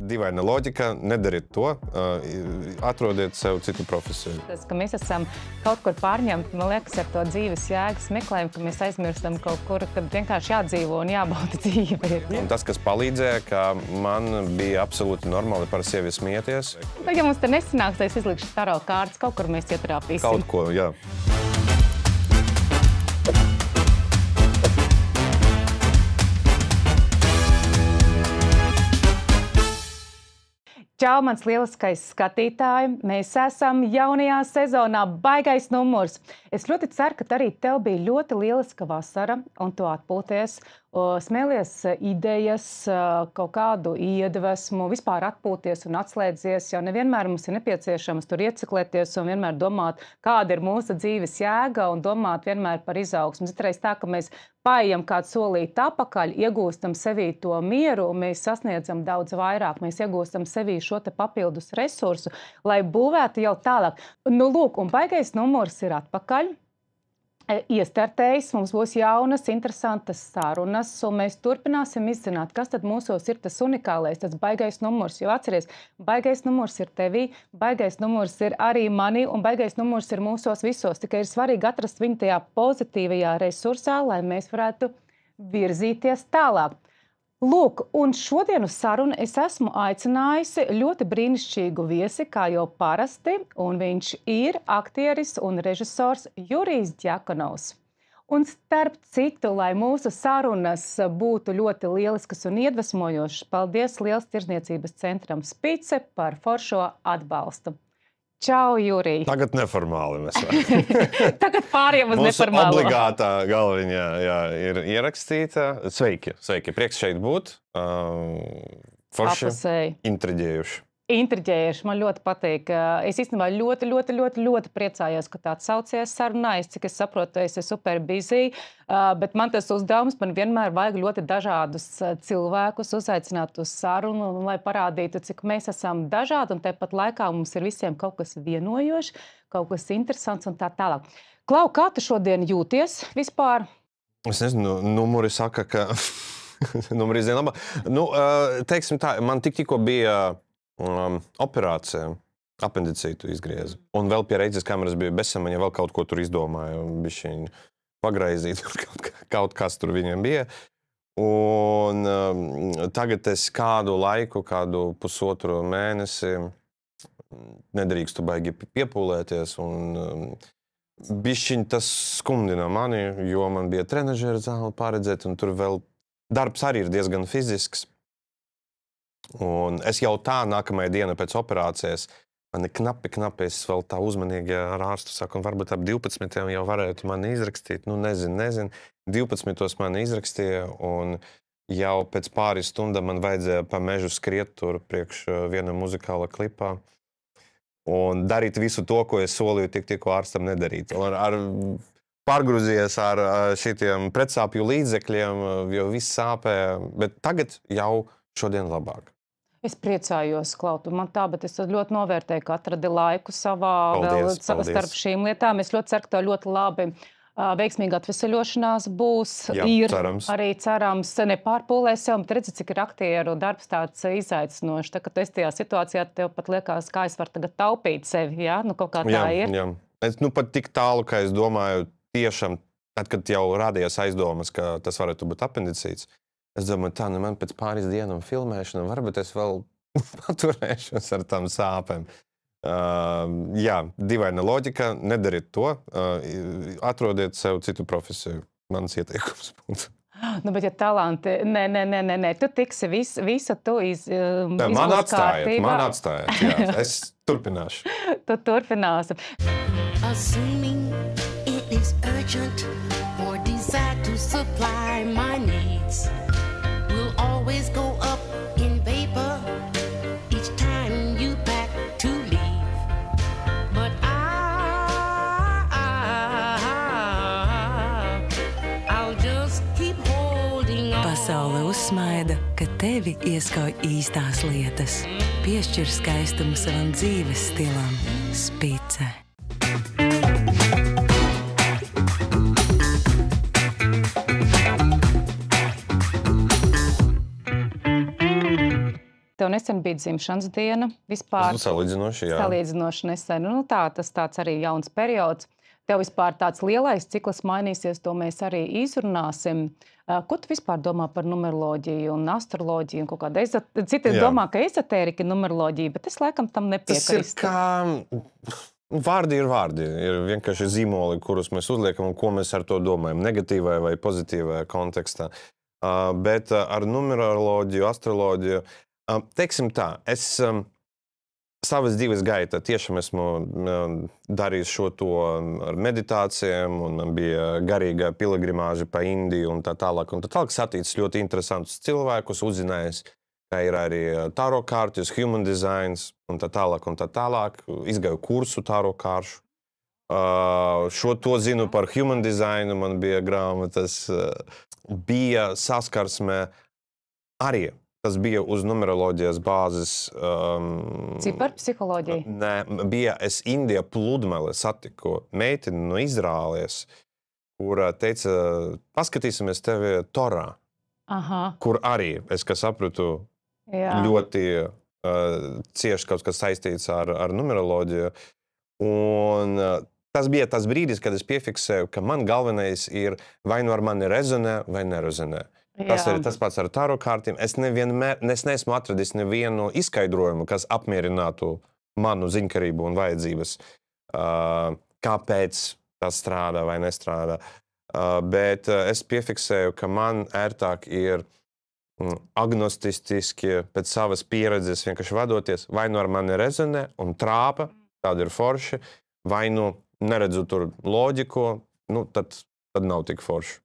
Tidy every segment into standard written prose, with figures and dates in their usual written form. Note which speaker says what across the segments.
Speaker 1: Dīvaina loģika, nedariet to, atrodiet sev citu profesiju.
Speaker 2: Tas, ka mēs esam kaut kur pārņemti, man liekas, ar to dzīves jēgas meklējumu, ka mēs aizmirstam kaut kur, kad vienkārši jādzīvo un jābauda dzīve.
Speaker 1: Un tas, kas palīdzēja, ka man bija absolūti normāli par sevi smieties.
Speaker 2: Bet, ja mums te nesanāks, es izlikšu taro kārtas, kaut kur mēs ietrāpīsim.
Speaker 1: Kaut ko, jā.
Speaker 2: Čau, mans lieliskais skatītāji! Mēs esam jaunajā sezonā Baigais numurs. Es ļoti ceru, ka arī tev bija ļoti lieliska vasara un tu atpūties, smēlies idejas, kaut kādu iedvesmu, vispār atpūties un atslēdzies, jo nevienmēr mums ir nepieciešams tur ieciklēties un vienmēr domāt, kāda ir mūsu dzīves jēga un domāt vienmēr par izaugsmu. Citreiz tā, ka mēs paejam kādu solīti atpakaļ, iegūstam sevī to mieru un mēs sasniedzam daudz vairāk. Mēs iegūstam sevī šo te papildus resursu, lai būvētu jau tālāk. Nu, lūk, un Baigais numurs ir atpakaļ. Iestartējis, mums būs jaunas, interesantas sarunas, un mēs turpināsim izzināt, kas tad mūsos ir tas unikālais, tas baigais numurs. Jo atceries, baigais numurs ir tevī, baigais numurs ir arī mani, un baigais numurs ir mūsos visos. Tikai ir svarīgi atrast viņu tajā pozitīvajā resursā, lai mēs varētu virzīties tālāk. Lūk, un šodien uz sarunu es esmu aicinājusi ļoti brīnišķīgu viesi, kā jau parasti, un viņš ir aktieris un režisors Jurijs Djakonovs. Un starp citu, lai mūsu sarunas būtu ļoti lieliskas un iedvesmojošas, paldies liels Tirdzniecības centram Spice par foršo atbalstu. Čau, Jurij!
Speaker 1: Tagad neformāli mēs varam.
Speaker 2: Tagad pāriem uz neformālo.
Speaker 1: Mūsu obligātā galviņā ir ierakstīta. Sveiki, sveiki. Prieks šeit būt. Forši, intriģējuši.
Speaker 2: Intriģējuši, man ļoti patīk. Es īstenībā ļoti priecājos, ka tāds saucies sarunājas, cik es saprotu, es esmu super busy, bet man tas uzdevums, man vienmēr vajag ļoti dažādus cilvēkus uzaicināt uz sarunu, lai parādītu, cik mēs esam dažādi, un tāpat laikā mums ir visiem kaut kas vienojošs, kaut kas interesants un tā tālāk. Klau, kā tu šodien jūties vispār?
Speaker 1: Es nezinu, numuri saka, ka numuri izdien labā. Nu, teiksim tā, man tikko bija operācija, apendicītu izgrieza. Un vēl pie reizes kameras bija bezsamaņa, vēl kaut ko tur izdomāja, bišķiņ pagraizīt, kaut kas tur viņiem bija. Un tagad es kādu laiku, kādu pusotru mēnesi nedrīkstu baigi piepūlēties, un bišķiņ tas skumdina mani, jo man bija trenažera zāle pārredzēt, un tur vēl darbs arī ir diezgan fizisks. Un es jau tā nākamajā diena pēc operācijas, man knapi, es vēl tā uzmanīgi ar ārstu saku, un varbūt ap 12 jau varētu mani izrakstīt, nu nezinu. 12 mani izrakstīja, un jau pēc pāris stundām man vajadzēja pa mežu skriet tur priekš viena muzikāla klipā un darīt visu to, ko es solīju tikko ārstam nedarīt. Un pārgrūzies ar šitiem pretsāpju līdzekļiem, jo viss sāpēja, bet tagad jau šodien labāk.
Speaker 2: Es priecājos, Klau, man tā, bet es ļoti novērtēju, ka atradi laiku
Speaker 1: Paldies.
Speaker 2: Starp šīm lietām. Es ļoti ceru, ka tev ļoti labi veiksmīga atveseļošanās būs.
Speaker 1: Jā, cerams.
Speaker 2: Arī cerams, nepārpūlēs sev, bet redzi, cik ir aktieru darbs tāds izaicinošs. Tā, ka tu esi tajā situācijā, tev pat liekas, kā es varu tagad taupīt sevi, jā? Nu, kaut kā tā ir.
Speaker 1: Jā. Es pat tik tālu, ka es domāju tiešām, tad, kad jau rādījās aizdomas, ka tas varētu būt apendicīts, es domāju, tā, man pēc pāris dienām filmēšana, varbūt es vēl paturēšos ar tām sāpēm. Jā, dīvaina loģika, nedariet to, atrodiet sev citu profesiju. Mans ieteikums būtu.
Speaker 2: Nu, bet ja talanti, nē, tu tiksi visu tu
Speaker 1: Man atstājiet, jā, es turpināšu.
Speaker 2: Tu turpināsi.
Speaker 3: Assuming it is urgent for desire to supply my needs will always go up in vapor each time you pack to leave. But I'll just keep holding on.
Speaker 4: Pasaule uzsmaida, ka tevi ieskauj īstās lietas. Piešķir skaistumu savam dzīves stilam. Spice.
Speaker 2: Tev nesen bija dzimšanas diena. Vispār
Speaker 1: Salīdzinoši, jā.
Speaker 2: salīdzinoši nesen. Nu, tas tāds arī jauns periods. Tev vispār tāds lielais cikls mainīsies, to mēs arī izrunāsim. Ko tu vispār domā par numeroloģiju un astroloģiju un kaut kāda citi domā, ka ezotērika ir numeroloģija, bet es laikam tam nepiekrīstu.
Speaker 1: Tas ir kā... Vārdi ir vārdi. Ir vienkārši zīmoli, kurus mēs uzliekam un ko mēs ar to domājam. Negatīvai vai pozitīvai kontekstā. Bet ar numeroloģiju, astroloģiju, teiksim tā, es savas dzīves gaitā tiešām esmu darījis šo to ar meditācijām, un man bija garīga piligrimāža pa Indiju un tā tālāk. Un tā tālāk saticis ļoti interesantus cilvēkus, uzzinājis, ka ir arī tāro kārtas, human designs un tā tālāk un tā tālāk. Izgāju kursu tāro kāršu. Šo to zinu par human designu, man bija grāmatas, bija saskarsme arī. Tas bija uz numeroloģijas bāzes.
Speaker 2: Ciparu psiholoģija?
Speaker 1: Nē, bija es Indijā pludmale satiku meiteni no Izrālies, kura teica, paskatīsimies tevi Torā, kur arī, es kā sapratu, ļoti cieši kaut kas saistīts ar numeroloģiju. Un tas bija tas brīdis, kad es piefiksēju, ka man galvenais ir vai nu ar mani rezonē vai nerezonē. Tas ir tas pats ar tāro kārtiem. Es neesmu atradis nevienu izskaidrojumu, kas apmierinātu manu ziņkarību un vajadzības. Kāpēc tas strādā vai nestrādā. Bet es piefiksēju, ka man ērtāk ir agnostistiski pēc savas pieredzes vienkārši vadoties, vai nu ar mani rezonē un trāpa, tāda ir forši, vai nu neredzu tur loģiku, nu tad nav tik forši.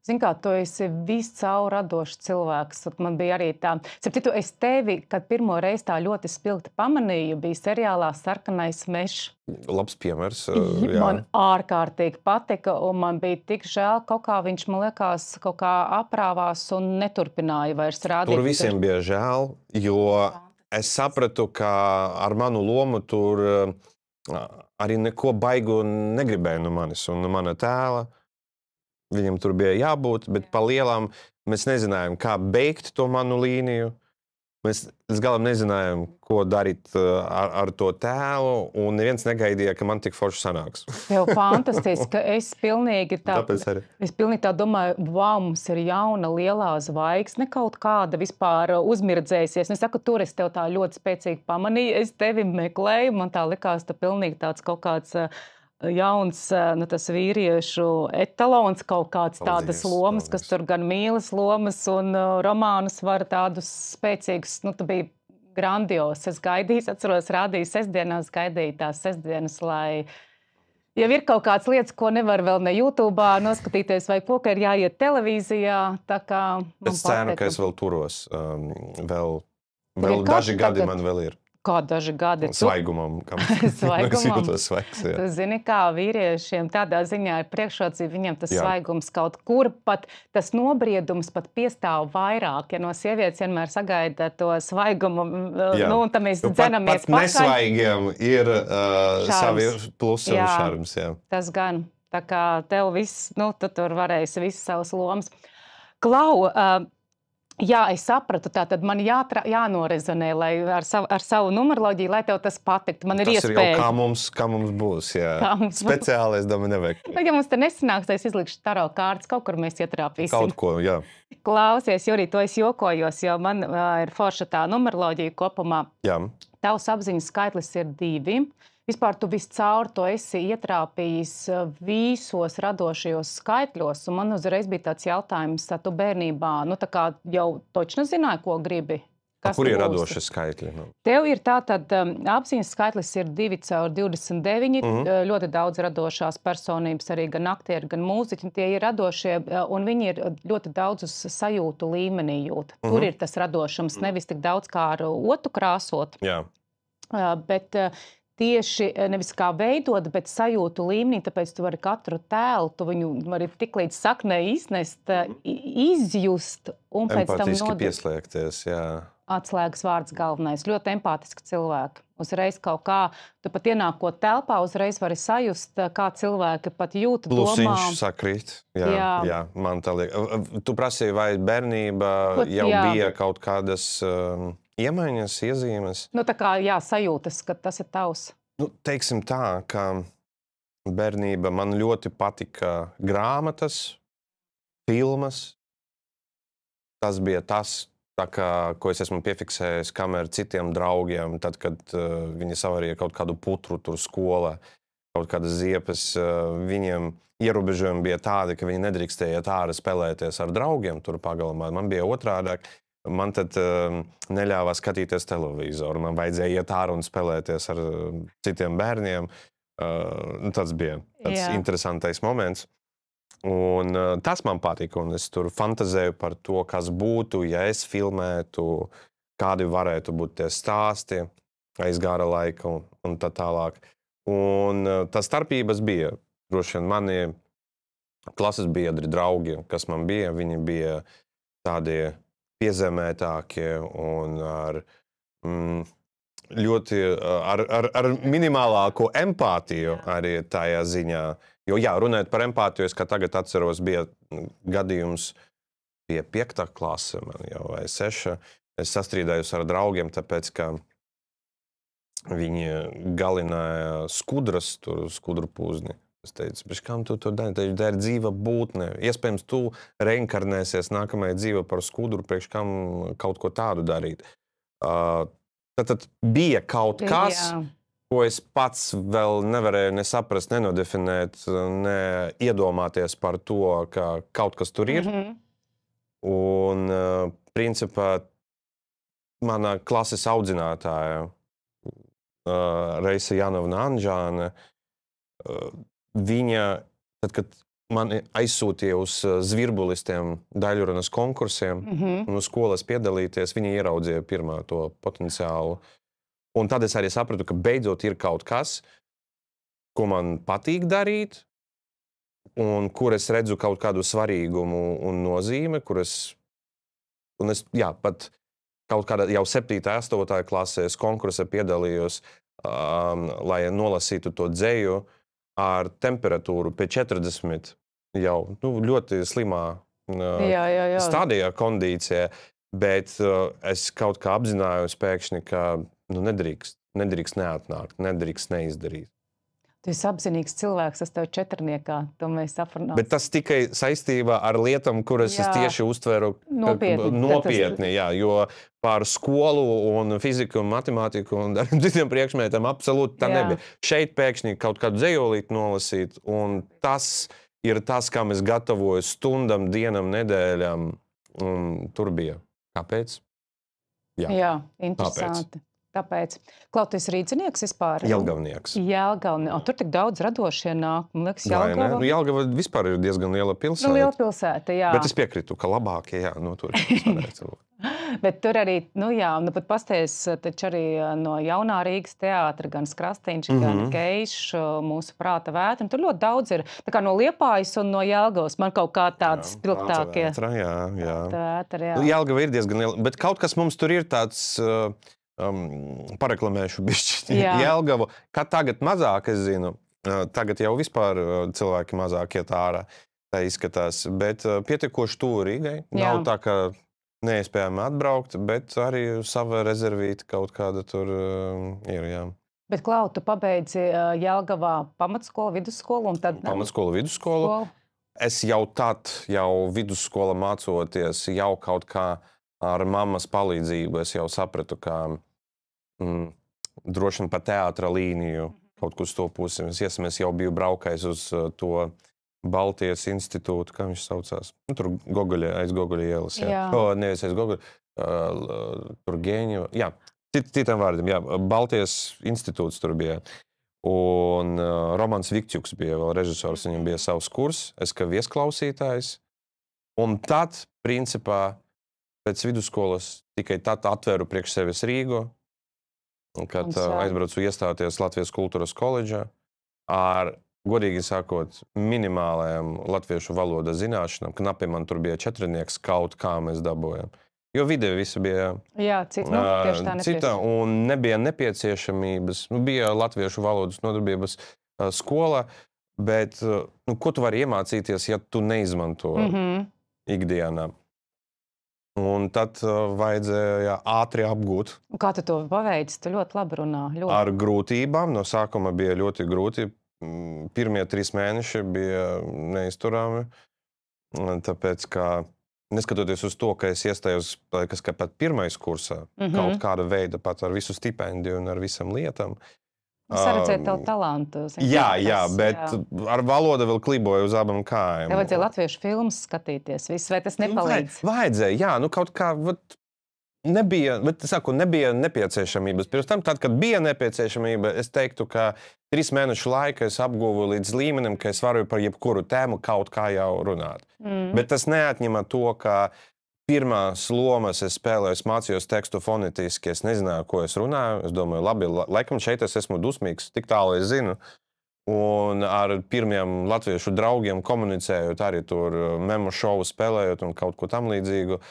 Speaker 2: Zini kā, tu esi viscaur radošs cilvēks. Man bija arī tā. Citu, es tevi, kad pirmo reizi tā ļoti spilgti pamanīju, bija seriālā Sarkanais mežs.
Speaker 1: Labs piemērs.
Speaker 2: Man ārkārtīgi patika, un man bija tik žēl, kaut kā viņš, man liekas, kaut kā aprāvās un neturpināja vairs rādīt.
Speaker 1: Tur visiem bija žēl, jo es sapratu, ka ar manu lomu tur arī neko baigu negribēja no manis un no mana tēla. Viņam tur bija jābūt, bet pa lielām mēs nezinājām, kā beigt to manu līniju. Mēs līdz galam nezinājām, ko darīt ar to tēlu, un neviens negaidīja, ka man tik forši sanāks.
Speaker 2: Tev fantastiski, ka es pilnīgi tā domāju, wow, mums ir jauna lielā zvaigzne, kaut kāda vispār uzmirdzēsies. Es saku, tur es tev tā ļoti spēcīgi pamanīju, es tevi meklēju, man tā likās, ta pilnīgi tāds kaut kāds jauns, tas vīriešu etalons, kaut kāds tādas lomas, kas tur gan mīlas lomas un romānus var tādus spēcīgus, tu biji grandios. Es gaidīju, atceros, rādīju sestdienās, gaidīju tās sestdienas, lai jau ir kaut kāds lietas, ko nevar vēl ne YouTube'ā noskatīties, vai ko, ka ir jāiet televīzijā, tā kā man
Speaker 1: es ceru, ka es vēl turos, vēl daži gadi man vēl ir.
Speaker 2: Kā daži gadi?
Speaker 1: Svaigumam.
Speaker 2: Svaigumam.
Speaker 1: Svaigs, jā.
Speaker 2: Tu zini, kā vīriešiem tādā ziņā ir priekšrocība, viņiem tas svaigums kaut kur, pat tas nobriedums pat piestāv vairāk, ja no sievietes vienmēr sagaida to svaigumu, un tam mēs dzenamies
Speaker 1: pakaļ. Pat nesvaigiem ir savi plusi un šarms, jā.
Speaker 2: Tas gan, tā kā tev viss, tu tur varēsi visas savas lomas. Klau, jā, es sapratu, tātad man jānorezonē ar savu numeroloģiju, lai tev tas patiktu. Man ir iespēja.
Speaker 1: Tas ir jau kā mums būs, jā. Speciāli, es domāju, nevajag.
Speaker 2: Ja mums te nesanāks, es izlikšu taro kārtas, kaut kur mēs ietrāpīsim.
Speaker 1: Kaut ko, jā.
Speaker 2: Klausies, Jurī, to es jokojos, jo man ir forša tā numeroloģija kopumā.
Speaker 1: Jā.
Speaker 2: Tavs apziņas skaitlis ir 2. Vispār tu viscaur to esi ietrāpījis visos radošajos skaitļos, un man uzreiz bija tāds jautājums, tu bērnībā, tā kā jau točni zināji, ko gribi?
Speaker 1: Kur ir radošie skaitļi?
Speaker 2: Tev ir tātad apziņas skaitlis ir 2/29, ļoti daudz radošās personības, arī gan aktieri, gan mūziķi, tie ir radošie, un viņi ir ļoti daudz uz sajūtu līmenī jūt. Tur ir tas radošums, nevis tik daudz kā ar otu krāsot, bet tieši nevis kā veidot, bet sajūtu līmenī, tāpēc tu vari katru tēlu, tu viņu vari tik līdz saknē iznest, izjust un pēc tam
Speaker 1: empātiski pieslēgties, jā.
Speaker 2: Atslēgas vārds galvenais. Ļoti empātiski cilvēki. Uzreiz kaut kā, tu pat ienākot telpā, uzreiz vari sajust, kā cilvēki pat jūt, domā.
Speaker 1: Plusiņš sakrīt. Jā, man tā liek. Tu prasīji, vai bērnība jau bija kaut kādas Iemaņas, iezīmes.
Speaker 2: Nu, tā kā, jā, sajūtas, ka tas ir tavs.
Speaker 1: Nu, teiksim tā, ka bērnība man ļoti patika grāmatas, filmas. Tas bija tas, ko es esmu piefiksējis, kamēr citiem draugiem, tad, kad viņi savarīja kaut kādu putru tur skolā, kaut kādas ziepes, viņiem ierobežojumi bija tādi, ka viņi nedrīkstēja iet ārā spēlēties ar draugiem tur pagalmā. Man bija otrādāk. Man tad neļāva skatīties televizoru. Man vajadzēja iet ārā un spēlēties ar citiem bērniem. Tas bija tāds interesantais moments. Un tas man patika, un es tur fantazēju par to, kas būtu, ja es filmētu, kādi varētu būt tie stāsti aiz gara laika un tā tālāk. Un tas starpības bija. Droši vien mani klases biedri, draugi, kas man bija, viņi bija tādi piezemētākie un ar ļoti ar minimālāko empātiju arī tajā ziņā. Jo, jā, runājot par empātiju, es kā tagad atceros, bija gadījums, bija 5. klase man jau vai 6. Es sastrīdējos ar draugiem, tāpēc, ka viņi galināja skudras, tur skudru pūzni. Es teicu, bet kam tu to dari? Tā ir dzīva būtne. Iespējams, tu reinkarnēsies nākamajā dzīvē par skudru, priekš kam kaut ko tādu darīt. Tad bija kaut kas, ko es pats vēl nevarēju ne saprast, nenodefinēt, ne iedomāties par to, ka kaut kas tur ir. Un, principā, mana klases audzinātāja, Reisa Janovna Anžāne, viņa, tad, kad mani aizsūtīja uz zvirbulistiem daļrunas konkursiem un uz skolas piedalīties, viņa ieraudzīja pirmā to potenciālu. Un tad es arī sapratu, ka beidzot ir kaut kas, ko man patīk darīt, un kur es redzu kaut kādu svarīgumu un nozīme, un es, jā, pat kaut kādā jau 7. 8. klasē konkursā piedalījos, lai nolasītu to dzeju, ar temperatūru pie 40 jau ļoti slimā stadijā, kondīcijā, bet es kaut kā apzinājos pēkšņi, ka nedrīkst neatnākt, nedrīkst neizdarīt.
Speaker 2: Tu esi apzinīgs cilvēks, tas tev 4. to mēs aprunāsim.
Speaker 1: Bet tas tikai saistībā ar lietām, kuras es tieši uztveru nopietni, jā, jo par skolu un fiziku un matemātiku un citiem priekšmetiem absolūti tā nebija. Šeit pēkšņi kaut kādu dzejolīti nolasīt, un tas ir tas, kam es gatavoju stundam, dienam, nedēļām, un tur bija. Kāpēc?
Speaker 2: Jā, interesanti. Tāpēc. Klau, tu esi rīdzinieks vispār?
Speaker 1: Jelgavnieks.
Speaker 2: Jelgavnieks. Tur tik daudz radošie nāk. Man liekas, Jelgava.
Speaker 1: Jelgava vispār ir diezgan liela pilsēta.
Speaker 2: Liela pilsēta, jā.
Speaker 1: Bet es piekritu, ka labākie, jā, tur varētu.
Speaker 2: Bet tur arī, pat pasties taču arī no Jaunā Rīgas teātra, gan Skrastīņš, gan Geišs, mūsu prāta vētra. Tur ļoti daudz ir. Tā kā no Liepājas un no Jelgavas. Man kaut kā tāds spilgtākie.
Speaker 1: Jā. Jelgava ir diezgan liela, bet kaut kas mums tur ir tāds... pareklamēšu bišķi Jelgavu. Kā tagad mazāk, es zinu, tagad jau vispār cilvēki mazāk iet ārā, tā izskatās, bet pietiekoši tuvu Rīgai. Nav tā, ka neiespējami atbraukt, bet arī sava rezervīta kaut kāda tur ir, jā.
Speaker 2: Bet, Klau, tu pabeidzi Jelgavā pamatskolu, vidusskolu un tad...
Speaker 1: Pamatskolu, vidusskolu. Es jau vidusskola mācoties, jau kaut kā ar mammas palīdzību es jau sapratu, ka droši vien pa teātra līniju kaut kur uz to pusi. Es jau biju braukājis uz to Baltijas institūtu, kā viņš saucās. Tur aiz Gogoļa ielas. Nevis aiz Gogoļa, tur Gēņeva. Jā, citiem vārdiem, jā. Baltijas institūts tur bija. Un Romans Vikķuks bija vēl režisors, viņam bija savs kurs, es kā viesklausītājs. Un tad, principā, pēc vidusskolas tikai tad atvēru priekš sevis Rīgu, kad aizbraucu iestāties Latvijas kultūras koledžā ar, godīgi sakot, minimālajām latviešu valodas zināšanām. Knapi man tur bija 4. kaut kā mēs dabojam. Jo vide visi bija cita un nebija nepieciešamības. Bija latviešu valodas nodarbības skola, bet ko tu vari iemācīties, ja tu neizmanto ikdienā? Un tad vajadzēja ātri apgūt.
Speaker 2: Kā tu to paveici? Tu ļoti labi runā. Ļoti.
Speaker 1: Ar grūtībām. No sākuma bija ļoti grūti. Pirmie 3 mēneši bija neizturami. Tāpēc, ka neskatoties uz to, ka es iestājos pat pirmais kursā, kaut kāda veida pat ar visu stipendiju un ar visam lietām.
Speaker 2: Saredzēt tavu talantu.
Speaker 1: Jā, bet ar valodu vēl kliboju uz abām kājām.
Speaker 2: Tev vajadzēja latviešu filmas skatīties. Viss, vai tas nepalīdz?
Speaker 1: Vajadzēja, jā. Kaut kā nebija nepieciešamības. Pirms tam, tad, kad bija nepieciešamība, es teiktu, ka 3 mēnešu laika es apguvu līdz līmenim, ka es varu par jebkuru tēmu kaut kā jau runāt. Bet tas neatņema to, ka pirmās lomas es spēlēju, es mācījos tekstu fonetiski, es nezināju, ko es runāju. Es domāju, labi, laikam šeit es esmu dusmīgs, tik tālu es zinu. Un ar pirmiem latviešu draugiem komunicējot, arī tur memo šovu spēlējot un kaut ko tam līdzīgu,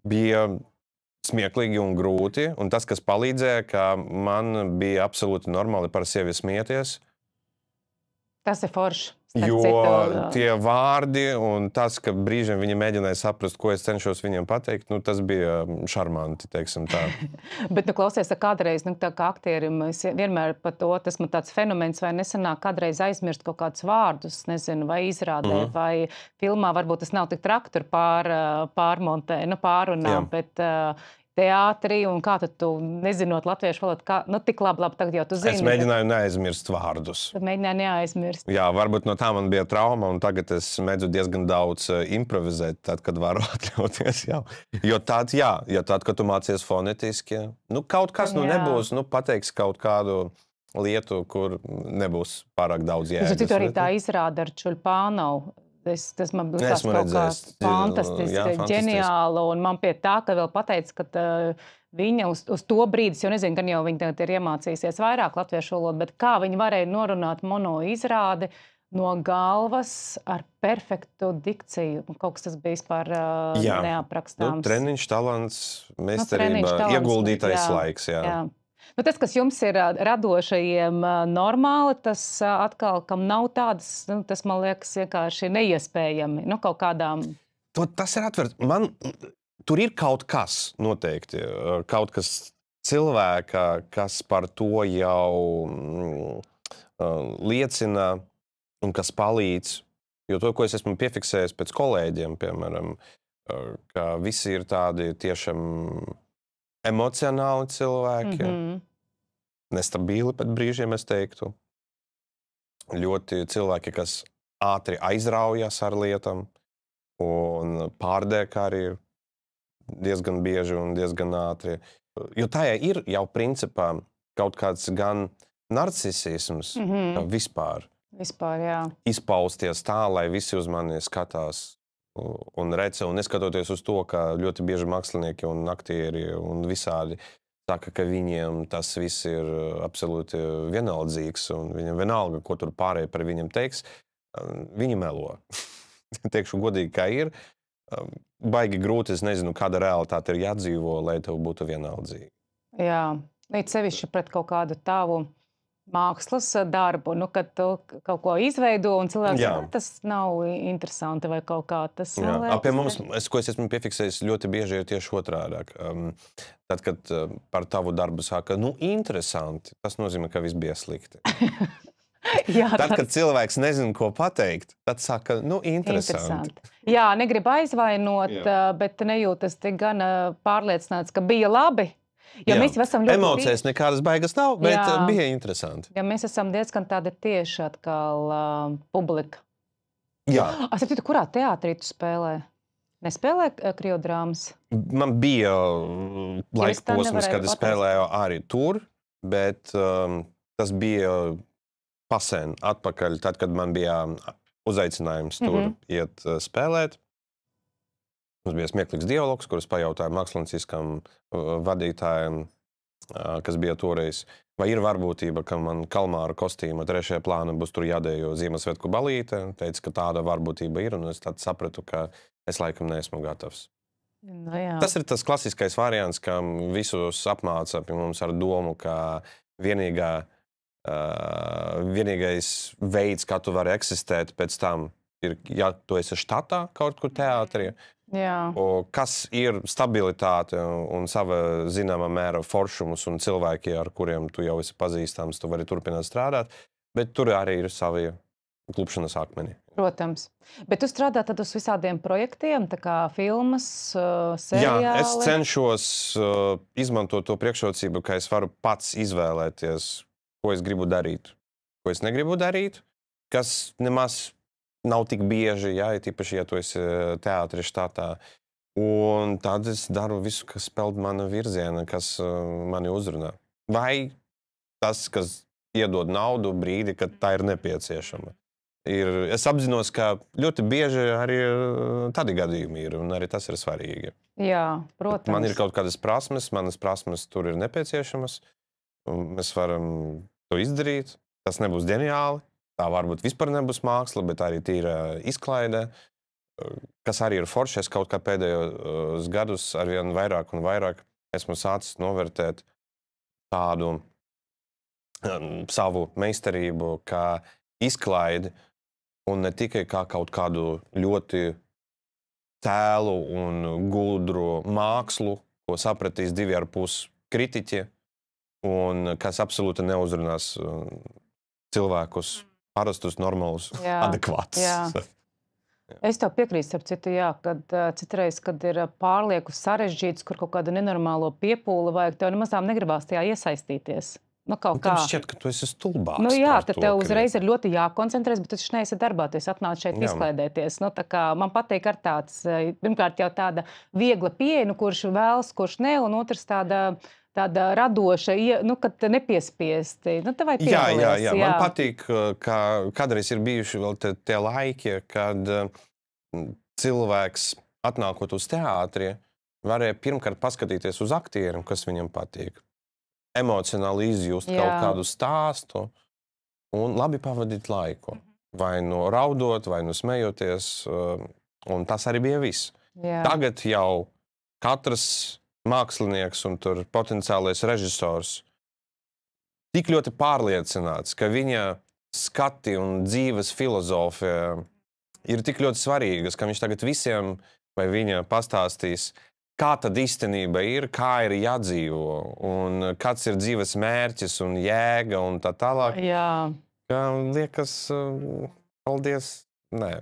Speaker 1: bija smieklīgi un grūti. Un tas, kas palīdzēja, ka man bija absolūti normāli par sevi smieties.
Speaker 2: Tas ir forši.
Speaker 1: Jo tie vārdi un tas, ka brīžiem viņi mēģināja saprast, ko es cenšos viņiem pateikt, tas bija šarmanti, teiksim tā.
Speaker 2: Bet, klausies, kādreiz, tā kā aktierim, es vienmēr par to, tas man tāds fenomens, vai nesanāk kādreiz aizmirst kaut kādus vārdus, nezinu, vai izrādē, vai filmā, varbūt tas nav tik traki tur pārmontē, pārunā, bet teātrī, un kā tad tu, nezinot latviešu valodu, tik labi, tagad jau tu zini.
Speaker 1: Es mēģināju neaizmirst vārdus.
Speaker 2: Tu mēģināji neaizmirst.
Speaker 1: Jā, varbūt no tā man bija trauma, un tagad es mēdzu diezgan daudz improvizēt, tad, kad varu atļauties, jā. Jo tad, kad tu mācies fonetiski, kaut kas nebūs, pateiks kaut kādu lietu, kur nebūs pārāk daudz jēgas.
Speaker 2: Tu arī tā izrāda ar Čulpānovu. Tas man likās kaut kā fantastiski, ģeniāli, un man pie tā, ka vēl pateica, ka viņa uz to brīdi, jo nezinu, gan jau viņa tagad ir iemācījusies vairāk latviešu valodu, bet kā viņa varēja norunāt mono izrādi no galvas ar perfektu dikciju. Kaut kas tas bija vispār neaprakstāms.
Speaker 1: Treniņš, talants, meistarība, ieguldītais laiks, jā.
Speaker 2: Tas, kas jums ir radošajiem normāli, tas atkal, kam nav tādas, tas, man liekas, vienkārši neiespējami. Kaut kādām...
Speaker 1: Tas ir atverts. Tur ir kaut kas noteikti. Kaut kas cilvēka, kas par to jau liecina un kas palīdz. Jo to, ko es esmu piefiksējis pēc kolēģiem, piemēram, ka visi ir tādi tiešām emocionāli cilvēki, nestabili pat brīžiem, es teiktu. Ļoti cilvēki, kas ātri aizraujas ar lietām un pārdēk arī diezgan bieži un diezgan ātri. Jo tajā ir jau principā kaut kāds gan narcisisms vispār.
Speaker 2: Vispār, jā.
Speaker 1: Izpausties tā, lai visi uz mani skatās un redz, un neskatoties uz to, ka ļoti bieži mākslinieki un aktieri un visādi saka, ka viņiem tas viss ir absolūti vienaldzīgs, un viņam vienalga, ko tur pārējie par viņiem teiks, viņi melo. Teikšu godīgi, kā ir. Baigi grūti, es nezinu, kāda realitāte ir jādzīvo, lai tev būtu vienaldzīgi.
Speaker 2: Jā, līdz sevišķi pret kaut kādu tavu mākslas darbu, kad tu kaut ko izveido un cilvēks, tas nav interesanti vai kaut kā tas.
Speaker 1: Pie mums, ko es esmu piefiksējis ļoti bieži, ir tieši otrādāk. Tad, kad par tavu darbu saka, interesanti, tas nozīmē, ka viss bija slikti. Tad, kad cilvēks nezina, ko pateikt, tad saka, interesanti.
Speaker 2: Jā, negrib aizvainot, bet nejūtas tik gan pārliecināts, ka bija labi. Jo mēs esam ļoti
Speaker 1: emocijas nekādas baigas nav, bet bija interesanti.
Speaker 2: Ja mēs esam diezgan tāda tieši atkal publika.
Speaker 1: Jā.
Speaker 2: Sapratu, kurā teātrī tu spēlē? Nespēlē kriodrāmas?
Speaker 1: Man bija laika posms, kad es spēlēju arī tur, bet tas bija pasen atpakaļ, tad, kad man bija uzaicinājums tur iet spēlēt. Mums bija smieklīgs dialogs, kurus pajautāju mākslinieciskam vadītājiem, kas bija toreiz. Vai ir varbūtība, ka man Kalmāra kostīma 3. plāna būs tur jādējo Ziemassvētku balīte? Teica, ka tāda varbūtība ir, un es tad sapratu, ka es laikam neesmu gatavs. Tas ir tas klasiskais variants, kam visus apmāca pie mums ar domu, ka vienīgais veids, kā tu vari eksistēt pēc tam, ir, ja tu esi štatā kaut kur teātrī,
Speaker 2: Jā.
Speaker 1: Kas ir stabilitāte un sava zināmā mēra foršumus un cilvēki, ar kuriem tu jau esi pazīstams, tu vari turpināt strādāt, bet tur arī ir savi klupšanas akmeni.
Speaker 2: Protams. Bet tu strādā tad uz visādiem projektiem, tā kā filmas, seriāli?
Speaker 1: Jā, es cenšos izmantot to priekšrocību, ka es varu pats izvēlēties, ko es gribu darīt, ko es negribu darīt, kas nemaz nav tik bieži, ja tīpaši, ja tu esi teātri štatā. Un tad es daru visu, kas peld mana virziena, kas mani uzrunā. Vai tas, kas iedod naudu brīdi, kad tā ir nepieciešama. Es apzinos, ka ļoti bieži arī tādi gadījumi ir, un arī tas ir svarīgi.
Speaker 2: Jā, protams.
Speaker 1: Man ir kaut kādas prasmes, manas prasmes tur ir nepieciešamas, un mēs varam to izdarīt. Tas nebūs ģeniāli. Tā varbūt vispār nebūs māksla, bet arī tīra izklaide, kas arī ir forši. Es kaut kā pēdējos gadus arvien vairāk un vairāk esmu sācis novērtēt tādu savu meistarību, kā izklaidi, un ne tikai kā kaut kādu ļoti tēlu un gudru mākslu, ko sapratīs 2,5 kritiķi, un kas absolūti neuzrunās cilvēkus parastus, normālus, adekvātus.
Speaker 2: Jā. Es tev piekrītu, starp citu, jā, kad citreiz, kad ir pārlieku sarežģīts, kur kaut kādu nenormālo piepūli vajag, tev nemazām negribās tajā iesaistīties. Kaut kā.
Speaker 1: Tev šķiet, ka tu esi stulbāks.
Speaker 2: Jā, tad tev uzreiz ir ļoti jākoncentrēs, bet tu taču neesi darbā, tu esi atnāc šeit izklaidēties. Tā kā man patīk ar tāds, pirmkārt jau tāda viegla pieeja, kurš vēlas, kurš ne, un otrs tāda radoša, kad nepiespiesti. Tev vajag piedalīties.
Speaker 1: Jā. Man patīk, ka kādreiz ir bijuši vēl tie laiki, kad cilvēks, atnākot uz teātri, varēja pirmkārt paskatīties uz aktieriem, kas viņam patīk. Emocionāli izjust kaut kādu stāstu un labi pavadīt laiku. Vai nu raudot, vai nu smejoties, un tas arī bija viss.
Speaker 2: Jā.
Speaker 1: Tagad jau katrs mākslinieks un tur potenciālais režisors tik ļoti pārliecināts, ka viņa skati un dzīves filozofija ir tik ļoti svarīgas, ka viņš tagad visiem vai viņa pastāstīs, kā tad īstenība ir, kā ir jādzīvo, un kāds ir dzīves mērķis un jēga un tā tālāk.
Speaker 2: Jā.
Speaker 1: Liekas, paldies, nē.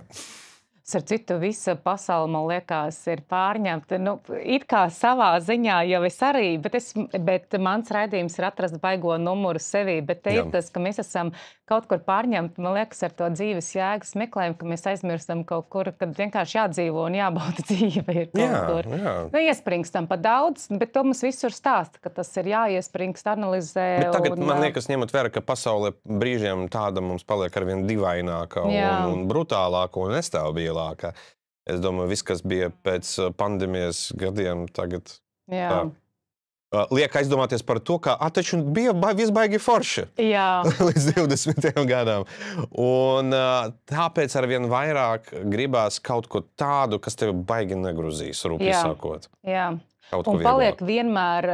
Speaker 2: Ar citu, visa pasaule, man liekas, ir pārņemta. It kā savā ziņā jau es arī, bet mans raidījums ir atrast baigo numuru sevī, bet te ir tas, ka mēs esam kaut kur pārņemti, man liekas, ar to dzīves jēgas meklējumu, ka mēs aizmirstam kaut kur, kad vienkārši jādzīvo un jābauda dzīve ir kaut kur. Iespringstam pa daudz, bet to mums visur stāsta, ka tas ir jāiespringst, analizē.
Speaker 1: Bet tagad, man liekas, ņemot vērā, ka pasaulē brīžiem tāda mums paliek arvien divaināka un brutālāka un nestāvīlāka. Es domāju, viss, kas bija pēc pandēmijas gadiem, tagad liek aizdomāties par to, ka taču bija viss baigi forši līdz 20. gadām. Un tāpēc arvien vairāk gribās kaut ko tādu, kas tevi baigi negruzīs, rūpīgi sakot.
Speaker 2: Jā. Un paliek vienmēr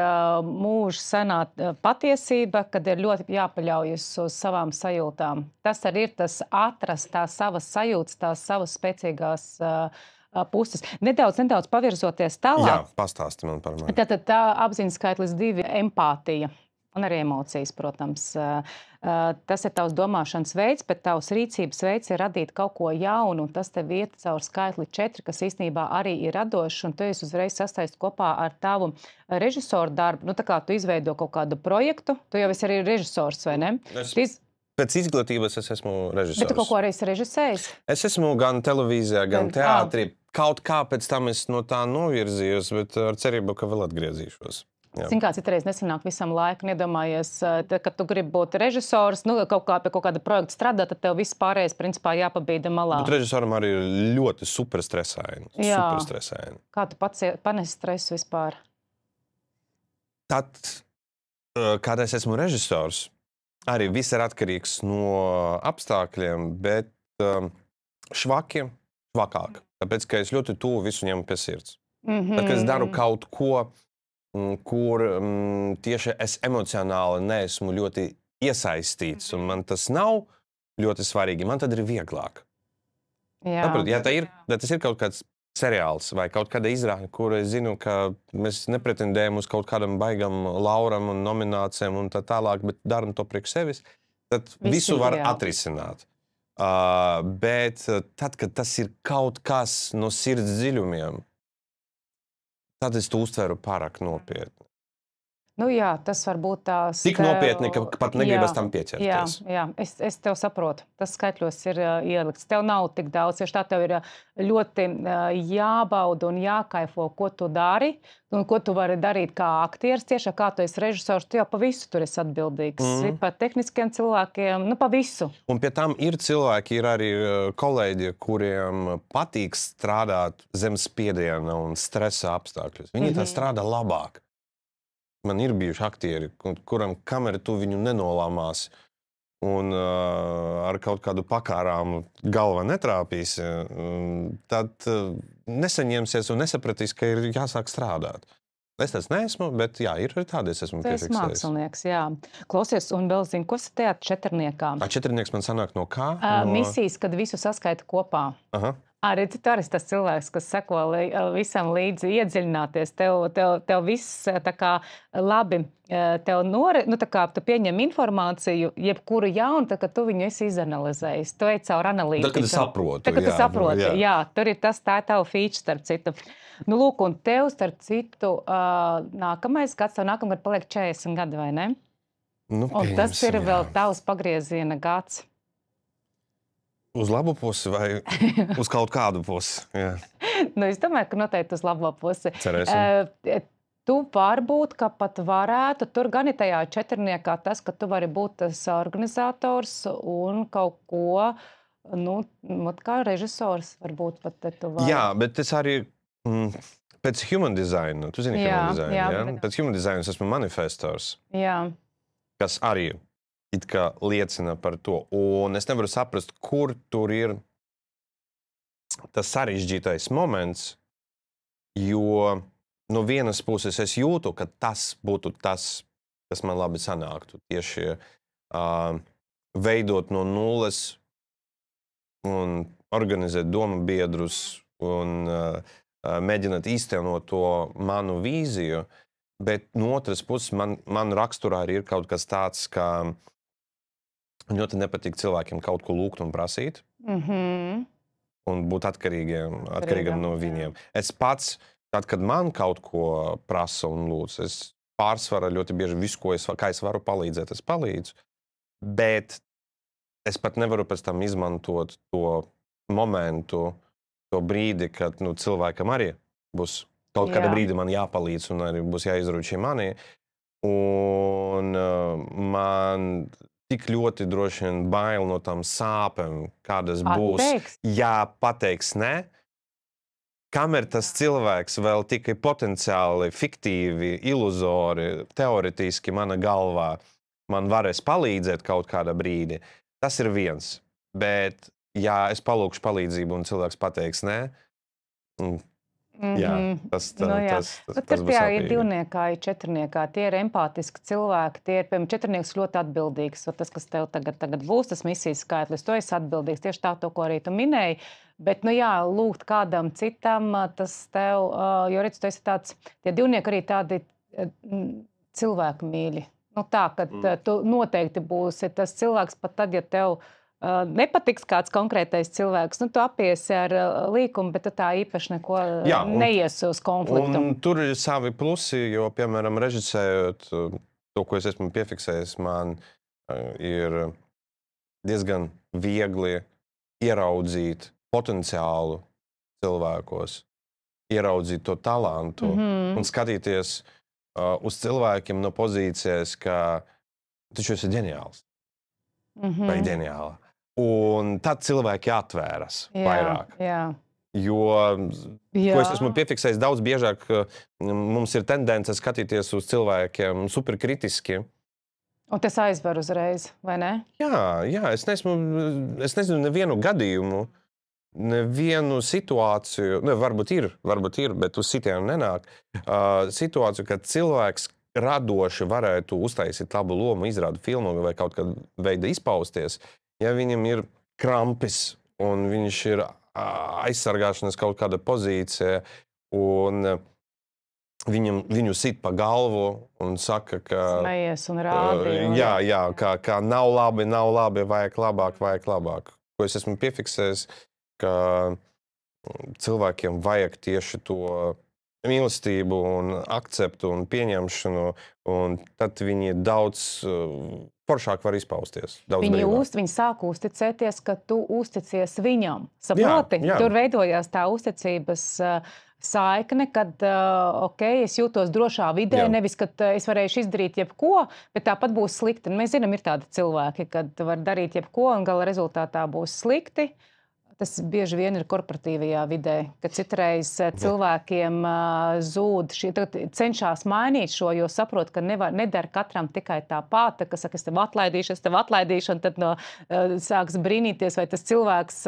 Speaker 2: mūža senā patiesība, kad ir ļoti jāpaļaujas uz savām sajūtām. Tas arī ir tas atrast tās savas sajūtas, tās savas spēcīgās puses. Nedaudz pavirzoties tālāk.
Speaker 1: Jā, pastāsti man par mani.
Speaker 2: Tātad tā apziņas skaitlis 2 empātija un arī emocijas, protams. Tas ir tavs domāšanas veids, bet tavs rīcības veids ir radīt kaut ko jaunu, un tas tev iet caur skaitli 4, kas īstenībā arī ir radošs, un tu esi uzreiz sastaist kopā ar tavu režisoru darbu. Tā kā tu izveido kaut kādu projektu, tu jau esi arī režisors, vai ne?
Speaker 1: Pēc izglītības es esmu režisors.
Speaker 2: Bet tu kaut ko arī esi režisējis?
Speaker 1: Es esmu gan televīzijā, gan teātrī. Kaut kā pēc tam es no tā novirzījos, bet ar cerību, ka vēl atgriezīšos.
Speaker 2: Zini, kā citreiz nesanāk visam laiku, nedomājies, kad tu gribi būt režisors, kaut kā pie kaut kāda projekta strādāt, tad tev viss pārējais principā jāpabīda malā.
Speaker 1: Bet režisoram arī ir ļoti superstresaini. Superstresaini.
Speaker 2: Kā tu pats panesi stresu vispār?
Speaker 1: Tad, kad es esmu režisors, arī viss ir atkarīgs no apstākļiem, bet švakāk. Tāpēc, ka es ļoti tuvu visu ņemu pie sirds. Tad, kad es daru kaut ko, kur tieši es emocionāli neesmu ļoti iesaistīts, un man tas nav ļoti svarīgi, man tad ir vieglāk.
Speaker 2: Jā.
Speaker 1: Tāpēc, ja tas ir kaut kāds seriāls vai kaut kāda izrāde, kur es zinu, ka mēs nepretendējam uz kaut kādam baigam lauram un nominācijām un tā tālāk, bet daram to priekš sevis, tad visu var atrisināt. Bet tad, kad tas ir kaut kas no sirds dziļumiem, tad es to uztveru pārāk nopietni.
Speaker 2: Nu jā, tas var būt tās...
Speaker 1: Tik nopietni, ka pat negribas tam pieķerties.
Speaker 2: Jā, es tev saprotu. Tas skaitļos ir ielikts. Tev nav tik daudz, jo tā tev ir ļoti jābauda un jākaifo, ko tu dari, un ko tu vari darīt kā aktieris, tieši kā tu esi režisors, tu jau pa visu tur esi atbildīgs. Par tehniskiem cilvēkiem, nu pa visu.
Speaker 1: Un pie tam ir cilvēki, ir arī kolēģi, kuriem patīk strādāt zem spiediena un stresa apstākļus. Viņi tā strādā labāk. Man ir bijuši aktieri, kuram kamera tu viņu nenolāmās un ar kaut kādu pakārām galva netrāpīs, tad nesaņemsies un nesapratīs, ka ir jāsāk strādāt. Es tas neesmu, bet jā, ir tādi, es esmu piefiksējis.
Speaker 2: Tu esi mākslinieks, jā. Klausies, un vēl zinu, ko teāt četrniekā?
Speaker 1: Četrnieks man sanāk no kā?
Speaker 2: Misijas, kad visu saskaita kopā.
Speaker 1: Aha.
Speaker 2: Redzi, tu arī tas cilvēks, kas seko visam līdzi iedziļināties. Tev viss tā kā labi, tā kā tu pieņem informāciju, jebkuru jaunu, tad, kad tu viņu esi izanalizējis. Tu ej caur analītiku.
Speaker 1: Tad, kad tu saproti.
Speaker 2: Tad, kad tu saproti, jā. Tur ir tas, tā ir tava feature, starp citu. Nu, lūk, un tev, starp citu, nākamais gads, tev nākamgad paliek 40 gadi, vai ne?
Speaker 1: Nu,
Speaker 2: un tas ir vēl tavs pagrieziena gads.
Speaker 1: Uz labu pusi vai uz kaut kādu pusi? Jā.
Speaker 2: Nu, es domāju, ka noteikti uz labo pusi.
Speaker 1: Cerēsim.
Speaker 2: Tu varbūt, ka pat varētu, tur gan ir tajā četrniekā tas, ka tu vari būt tas organizators un kaut ko, nu, kā režisors varbūt pat tu vari.
Speaker 1: Jā, bet es arī pēc human design, tu zini human design, jā? Pēc human design es esmu manifestors, kas arī it kā liecina par to. Un es nevaru saprast, kur tur ir tas sarežģītais moments, jo no vienas puses es jūtu, ka tas būtu tas, kas man labi sanāktu. Tieši veidot no nulles un organizēt domu biedrus un mēģināt īstenot to manu vīziju, bet no otras puses man raksturā arī ir kaut kas tāds, ka ļoti nepatīk cilvēkiem kaut ko lūgt un prasīt un būt atkarīgiem no viņiem. Es pats, tad, kad man kaut ko prasa un lūdz, es pārsvarā ļoti bieži visu, kā es varu palīdzēt, es palīdzu, bet es pat nevaru pēc tam izmantot to momentu, to brīdi, kad cilvēkam arī būs kaut kāda brīdi man jāpalīdz un arī būs jāizrūčī mani. Un man tik ļoti droši vien bail no tām sāpēm, kādas būs, ja pateiks ne, kamēr tas cilvēks vēl tikai potenciāli, fiktīvi, iluzori, teoretiski mana galvā man varēs palīdzēt kaut kādā brīdi, tas ir viens. Bet, ja es palūkšu palīdzību un cilvēks pateiks ne, jā, tas būs
Speaker 2: sāpīgi. Tur ir divniekā, ir četrniekā. Tie ir empātiski cilvēki. Tie ir, piemēram, četrnieks ļoti atbildīgs. Tas, kas tev tagad būs, tas misijas skaitlis, tu esi atbildīgs. Tieši tā to, ko arī tu minēji. Bet, lūgt kādam citam, tas tev, jo redz, tu esi tāds, tie divnieki arī tādi cilvēku mīļi. Tā, ka tu noteikti būsi tas cilvēks pat tad, ja tev nepatiks kāds konkrētais cilvēks. Tu apiesi ar līkumu, bet tu tā īpaši neko neies uz konfliktu.
Speaker 1: Un tur ir savi plusi, jo, piemēram, režisējot to, ko es esmu piefiksējis, man ir diezgan viegli ieraudzīt potenciālu cilvēkos, ieraudzīt to talantu un skatīties uz cilvēkiem no pozīcijas, ka tu esi ģeniāls vai ģeniāla. Un tad cilvēki atvēras vairāk. Jo, ko es esmu piefiksējis daudz biežāk, mums ir tendence skatīties uz cilvēkiem superkritiski.
Speaker 2: Un tas aizver uzreiz, vai ne?
Speaker 1: Jā, es nezinu nevienu gadījumu, nevienu situāciju, varbūt ir, bet uz sitienu nenāk, situāciju, kad cilvēks radoši varētu uztaisīt labu lomu, izrādu filmu vai kaut kādu veidu izpausties, ja viņam ir krampis un viņš ir aizsargāšanas kaut kāda pozīcija, un viņu sit pa galvu un saka, ka...
Speaker 2: Smejies un rādi.
Speaker 1: Jā, ka nav labi, vajag labāk. Ko es esmu piefiksējis, ka cilvēkiem vajag tieši to mīlestību un akceptu un pieņemšanu, un tad viņi daudz foršāk var izpausties.
Speaker 2: Viņi sāk uzticēties, ka tu uzticies viņam. Saproti?
Speaker 1: Jā.
Speaker 2: Tur veidojās tā uzticības saikne, kad es jūtos drošā vidē, nevis, ka es varēšu izdarīt jebko, bet tāpat būs slikti. Mēs zinām, ir tādi cilvēki, kad var darīt jebko un gala rezultātā būs slikti. Tas bieži vien ir korporatīvajā vidē, kad citreiz cilvēkiem zūd, cenšas mainīt šo, jo saprot, ka nedara katram tikai tāpat, ka saka, es tev atlaidīšu, un tad sāks brīnīties, vai tas cilvēks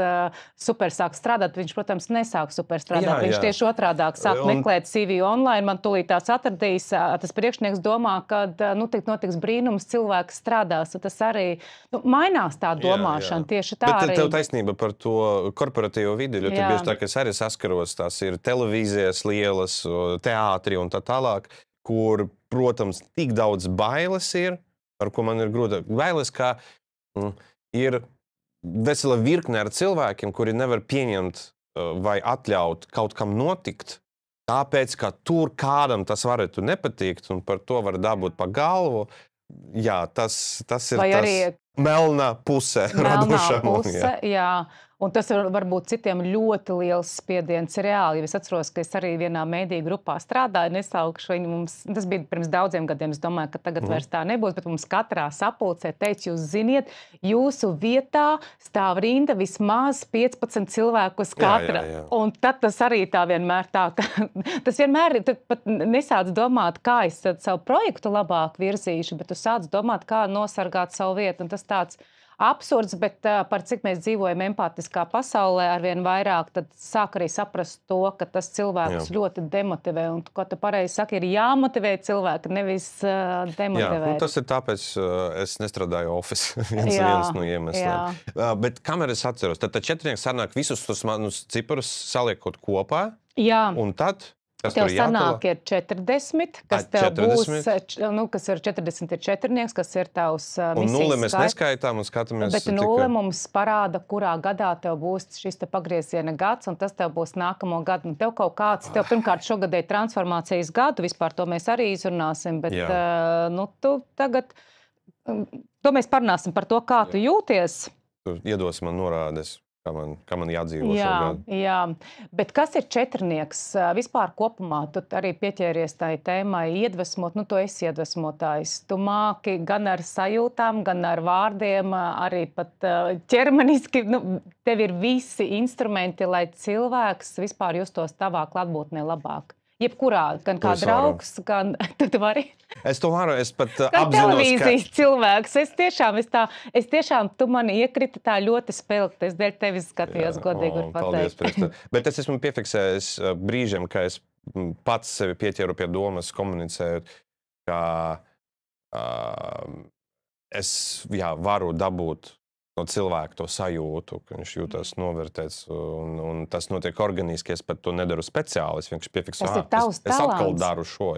Speaker 2: super sāk strādāt. Viņš, protams, nesāk super strādāt. Viņš tieši otrādāk sāk meklēt CV online, man tūlīt tās atradīs. Tas priekšnieks domā, ka notiks brīnums, cilvēks strādās. Tas arī mainās tā domāšana. Tieši tā arī.
Speaker 1: Bet tev taisnība par to korporatīvo vidi, ļoti bieži tā, ka es arī saskaros, tās ir televīzijas lielas, teātri un tā tālāk, kur, protams, tik daudz bailes ir, ar ko man ir grūti. Bailes, kā ir vesela virkne ar cilvēkiem, kuri nevar pieņemt vai atļaut kaut kam notikt, tāpēc, ka tur kādam tas varētu nepatikt un par to var dabūt pa galvu. Jā, tas ir vai tas melnā puse.
Speaker 2: Melnā puse, jā. Un tas var būt citiem ļoti liels spiediens reāli. Es atceros, ka es arī vienā mēdīju grupā strādāju, nesaukšu viņu mums, tas bija pirms daudziem gadiem, es domāju, ka tagad vairs tā nebūs, bet mums katrā sapulcē teica, jūs ziniet, jūsu vietā stāv rinda vismaz 15 cilvēku uz katra.
Speaker 1: Jā.
Speaker 2: Un tad tas arī tā vienmēr tā, ka tas vienmēr ir, pat nesāc domāt, kā es savu projektu labāk virzīšu, bet tu sāc domāt, kā nosargāt savu vietu. Un tas tāds absurds, bet par cik mēs dzīvojam empātiskā pasaulē arvien vairāk, tad sāk arī saprast to, ka tas cilvēks ļoti demotivē. Un, ko tu pareizi saki, ir jāmotivē cilvēki, nevis demotivēt.
Speaker 1: Jā, tas ir tāpēc, es nestrādāju office, viens no iemesliem. Bet kamēr es atceros, tad četrnieks sanāk visus tos manus ciparus saliekot kopā, un tad...
Speaker 2: Tev sanāk ir 40, kas tev būs, kas ir 40 ir četrnieks, kas ir tavs misijas skaits.
Speaker 1: Un nulli mēs neskaitām un skatāmies.
Speaker 2: Bet nulli mums parāda, kurā gadā tev būs šis te pagrieziena gads, un tas tev būs nākamo gadu. Un tev kaut kāds, tev pirmkārt šogad ir transformācijas gadu, vispār to mēs arī izrunāsim, bet tu tagad, to mēs parunāsim par to, kā tu jūties.
Speaker 1: Tu iedosi man norādes. Kā man jādzīvo šo gadu.
Speaker 2: Jā, bet kas ir četrnieks? Vispār kopumā tu arī pieķēries tai tēmai iedvesmot, tu esi iedvesmotājs. Tu māki gan ar sajūtām, gan ar vārdiem, arī pat ķermeniski. Tev ir visi instrumenti, lai cilvēks vispār justos tavā klātbūtnē labāk. Jebkurā, gan kā draugs, gan tu vari.
Speaker 1: Es to varu, es pat
Speaker 2: kā televīzijas cilvēks. Es tiešām, tu mani iekriti tā ļoti spilgti. Es dēļ tevis skatījos, godīgi var pateikt.
Speaker 1: Paldies, bet es esmu piefiksējis brīžiem, ka es pats sevi pieķeru pie domas komunicējot, ka es varu dabūt no cilvēka to sajūtu, ka viņš jūtas novērtēts, un tas notiek organiski, es pat to nedaru speciāli, es vienkārši piefiksu, es atkal daru šo,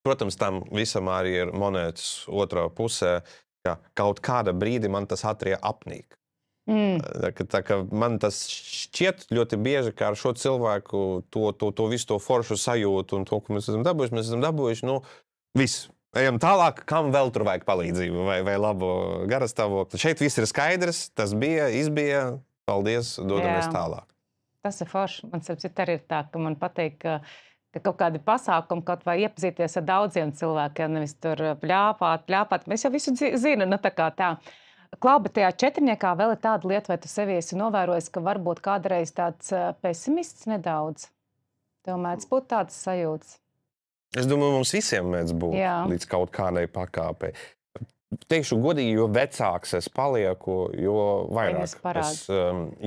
Speaker 1: protams, tam visam arī ir monētas otrā pusē, ka kaut kāda brīdi man tas ātrie apnīk. Tā kā man tas šķiet ļoti bieži, ka ar šo cilvēku to visu to foršu sajūtu un to, ko mēs esam dabūjuši, viss. Ejam tālāk, kam vēl tur vajag palīdzību vai labu garastāvokli. Šeit viss ir skaidrs, tas bija, izbija, paldies, dodamies tālāk.
Speaker 2: Tas ir forši. Man sapcīt arī ir tā, ka man patīk, ka kaut kādi pasākumi, kaut vai iepazīties ar daudziem cilvēkiem, nevis tur pļāpāt. Mēs jau visu zinām, tā kā tā. Klau, bet tajā četrniekā vēl ir tāda lieta, vai tu sevi esi novērojis, ka varbūt kādreiz tāds pesimists nedaudz? Tev mēdz būt tāds sajūts?
Speaker 1: Es domāju, mums visiem mēdz būt līdz kaut kādai pakāpei. Teikšu godīgi, jo vecāks es palieku, jo vairāk es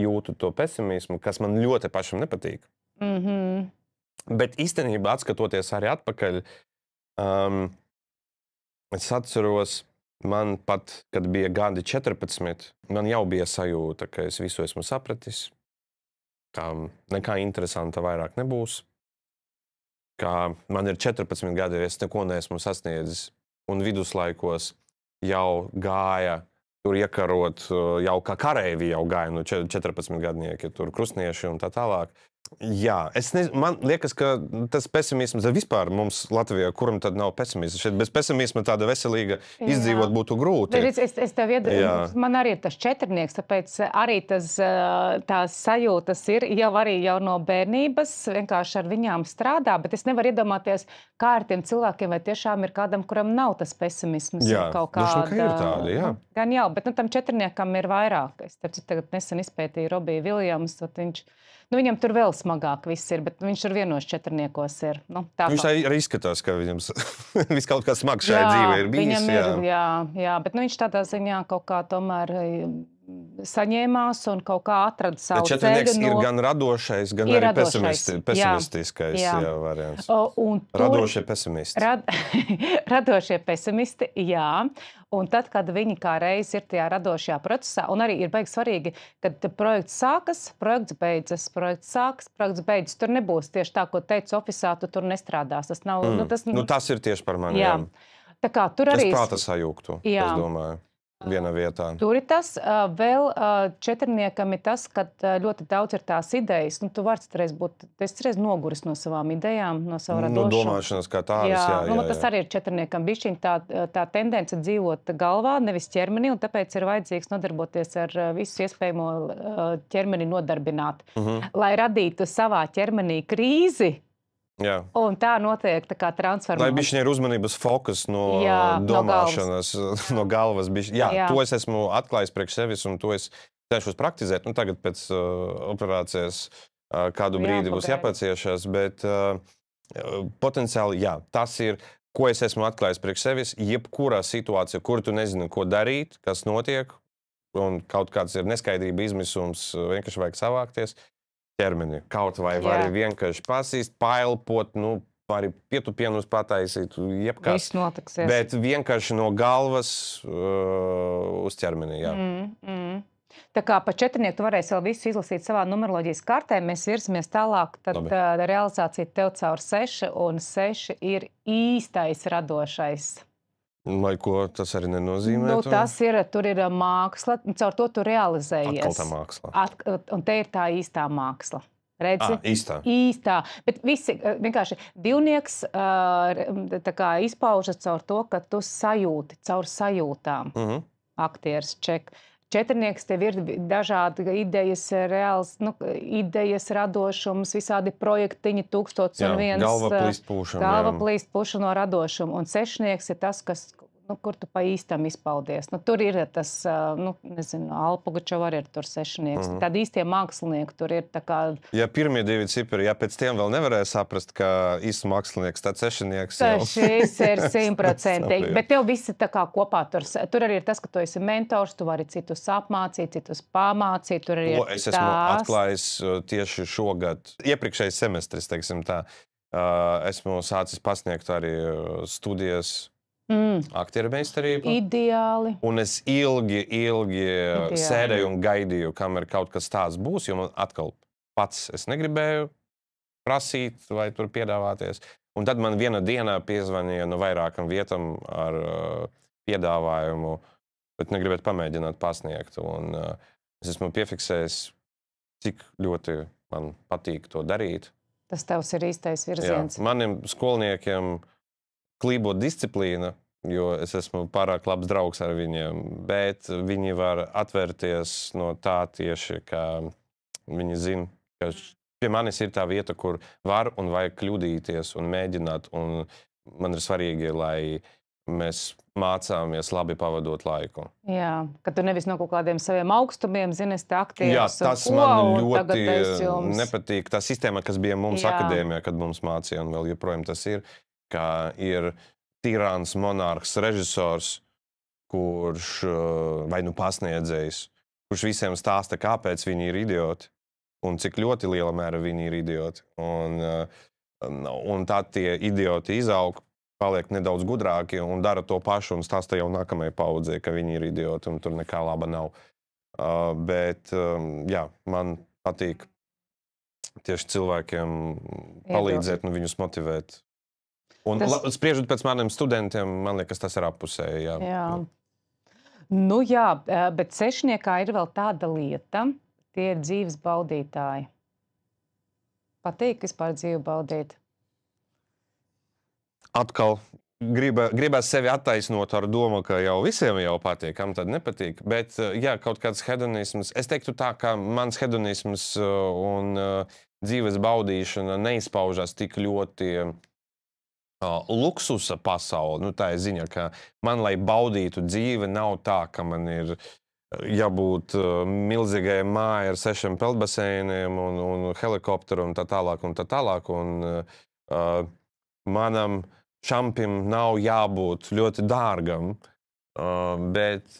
Speaker 1: jūtu to pesimismu, kas man ļoti pašam nepatīk. Bet īstenībā, atskatoties arī atpakaļ, es atceros, man pat, kad bija gadi 14, man jau bija sajūta, ka es visu esmu sapratis, ka nekā interesanta vairāk nebūs, ka man ir 14 gadi, es neko neesmu sasniedzis, un viduslaikos jau gāja tur iekarot, jau kā kareivi jau gāja, 14 gadnieki, tur krustnieši un tā tālāk. Jā, man liekas, ka tas pesimisms vispār mums Latvijā, kuram tad nav pesimisms. Šeit bez pesimisma tāda veselīga izdzīvot būtu grūti.
Speaker 2: Es tev man arī ir tas četrnieks, tāpēc arī tās sajūtas ir jau no bērnības, vienkārši ar viņām strādā, bet es nevaru iedomāties, kā ar tiem cilvēkiem, vai tiešām ir kādam, kuram nav tas pesimisms.
Speaker 1: Jā, ka ir tādi, jā.
Speaker 2: Gan jau, bet tam četrniekam ir vairāk. Es tagad nesen izpētīju Robiju Viljams, viņam tur vēl smagāk viss ir, bet viņš tur vienos četrniekos ir.
Speaker 1: Viņš arī izskatās, ka viņam viss kaut kā smags šajā dzīvē ir bijis.
Speaker 2: Viņam ir, bet viņš tādā ziņā kaut kā tomēr saņēmās un kaut kā atrada savu ceļu.
Speaker 1: Bet četrnieks ir gan radošais, gan arī pesimistiskais variants. Radošie pesimisti.
Speaker 2: Radošie pesimisti, jā. Un tad, kad viņi kā reiz ir tajā radošajā procesā, un arī ir baigi svarīgi, kad projekts sākas, projekts beidzas, projekts sākas, projekts beidzas. Tur nebūs tieši tā, ko teicu ofisā, tu tur nestrādās. Tas nav...
Speaker 1: tas ir tieši par mani, jā.
Speaker 2: Tā kā tur arī...
Speaker 1: Es prāta sajūgtu, es domāju. Vienā vietā.
Speaker 2: Tur ir tas, vēl četrniekam ir tas, ka ļoti daudz ir tās idejas. Tu vari reiz noguris no savām idejām, no savu radošumu.
Speaker 1: Domāšanas kā tādas, jā.
Speaker 2: Tas arī ir četrniekam bišķiņ tā tendence dzīvot galvā, nevis ķermenī, un tāpēc ir vajadzīgs nodarboties ar visu iespējamo ķermeni nodarbināt. Lai radītu savā ķermenī krīzi,
Speaker 1: jā.
Speaker 2: Un tā notiek tā kā transformācija.
Speaker 1: Lai bišķiņ ir uzmanības fokus no domāšanas, no galvas. Jā, to es esmu atklājis priekš sevis, un to es cenšos praktizēt. Tagad pēc operācijas kādu brīdi būs jāpaciešas, bet potenciāli, jā, tas ir, ko es esmu atklājis priekš sevis, jebkurā situācija, kur tu nezini, ko darīt, kas notiek, un kaut kāds ir neskaidrība, izmisums, vienkārši vajag savākties. Ķermeni. Kaut vai vari vienkārši pasīst, paelpot, arī pietupienus pataisīt, jebkas.
Speaker 2: Viss notiksies.
Speaker 1: Bet vienkārši no galvas uz ķermeni, jā.
Speaker 2: Tā kā pa četrnieku tu varēsi vēl visu izlasīt savā numeroloģijas kartē, mēs virsamies tālāk, tad realizācija tev caur 6, un 6 ir īstais radošais.
Speaker 1: Lai ko tas arī nenozīmē?
Speaker 2: Tas ir, tur ir māksla, caur to tu realizējies.
Speaker 1: Atkal tā māksla.
Speaker 2: Un te ir tā īstā māksla. Redzi?
Speaker 1: Īstā.
Speaker 2: Bet visi, vienkārši divnieks tā kā izpaužas caur to, ka tu sajūti, caur sajūtām. Aktieris ček. Četrnieks tev ir dažādi idejas, reāls, idejas radošums, visādi projektiņi, 1001. Galva plīst puša no radošuma. Un sešnieks ir tas, kas, kur tu pa īstam izpaudies. Tur ir tas, Alpugačov arī ir tur sešnieks. Tad īstie mākslinieki tur ir tā kā...
Speaker 1: Ja pirmie 2 cipari, ja pēc tiem vēl nevarēja saprast, ka īsts mākslinieks, tad sešnieks jau...
Speaker 2: Šis ir 100%. Bet tev visi tā kā kopā tur arī ir tas, ka tu esi mentors, tu vari citus apmācīt, citus pamācīt. Tur arī ir
Speaker 1: es esmu atklājis tieši šogad, iepriekšējais semestris, teiksim tā, esmu sācis pasniegt arī studijas aktieru meistarību.
Speaker 2: Ideāli.
Speaker 1: Un es ilgi sēdēju un gaidīju, kamēr kaut kas tāds būs, jo man atkal pats es negribēju prasīt vai tur piedāvāties. Un tad man viena dienā piezvanīja no vairākam vietam ar piedāvājumu, bet negribētu pamēģināt pasniegt. Un es esmu piefiksējis, cik ļoti man patīk to darīt.
Speaker 2: Tas tavs ir īstais virziens.
Speaker 1: Jā, maniem skolniekiem klībo disciplīna, jo es esmu pārāk labs draugs ar viņiem, bet viņi var atvērties no tā tieši, ka viņi zina, ka pie manis ir tā vieta, kur var un vajag kļūdīties un mēģināt, un man ir svarīgi, lai mēs mācāmies labi pavadot laiku.
Speaker 2: Jā, ka tu nevis no kaut kādiem saviem augstumiem, zini, es te aktieris.
Speaker 1: Jā, tas man ļoti nepatīk. Tā sistēma, kas bija mums akadēmijā, kad mums mācīja, un vēl joprojām tas ir, ka ir tirāns, monārks, režisors, kurš vai pasniedzējs, kurš visiem stāsta, kāpēc viņi ir idioti un cik ļoti liela mēra viņi ir idioti. Un tā tie idioti izaug paliek nedaudz gudrāki un dara to pašu un stāsta jau nākamajai paudzei, ka viņi ir idioti un tur nekā laba nav. Bet, jā, man patīk tieši cilvēkiem palīdzēt un viņus motivēt. Un spriežot pēc maniem studentiem, man liekas, tas ir appusēji, jā.
Speaker 2: Jā. Nu jā, bet sešniekā ir vēl tāda lieta, tie ir dzīves baudītāji. Patīk vispār dzīvi baudīt?
Speaker 1: Atkal gribās sevi attaisnot ar domu, ka jau visiem jau patīk, kam tad nepatīk. Bet, jā, kaut kāds hedonisms. Es teiktu tā, ka mans hedonisms un dzīves baudīšana neizpaužas tik ļoti luksusa pasauli. Nu, tā ir ziņa, ka man, lai baudītu dzīvi, nav tā, ka man ir jābūt milzīgai mājai ar 6 peldbaseiniem un helikopteru un tā tālāk un tā tālāk. Un manam šampim nav jābūt ļoti dārgam, bet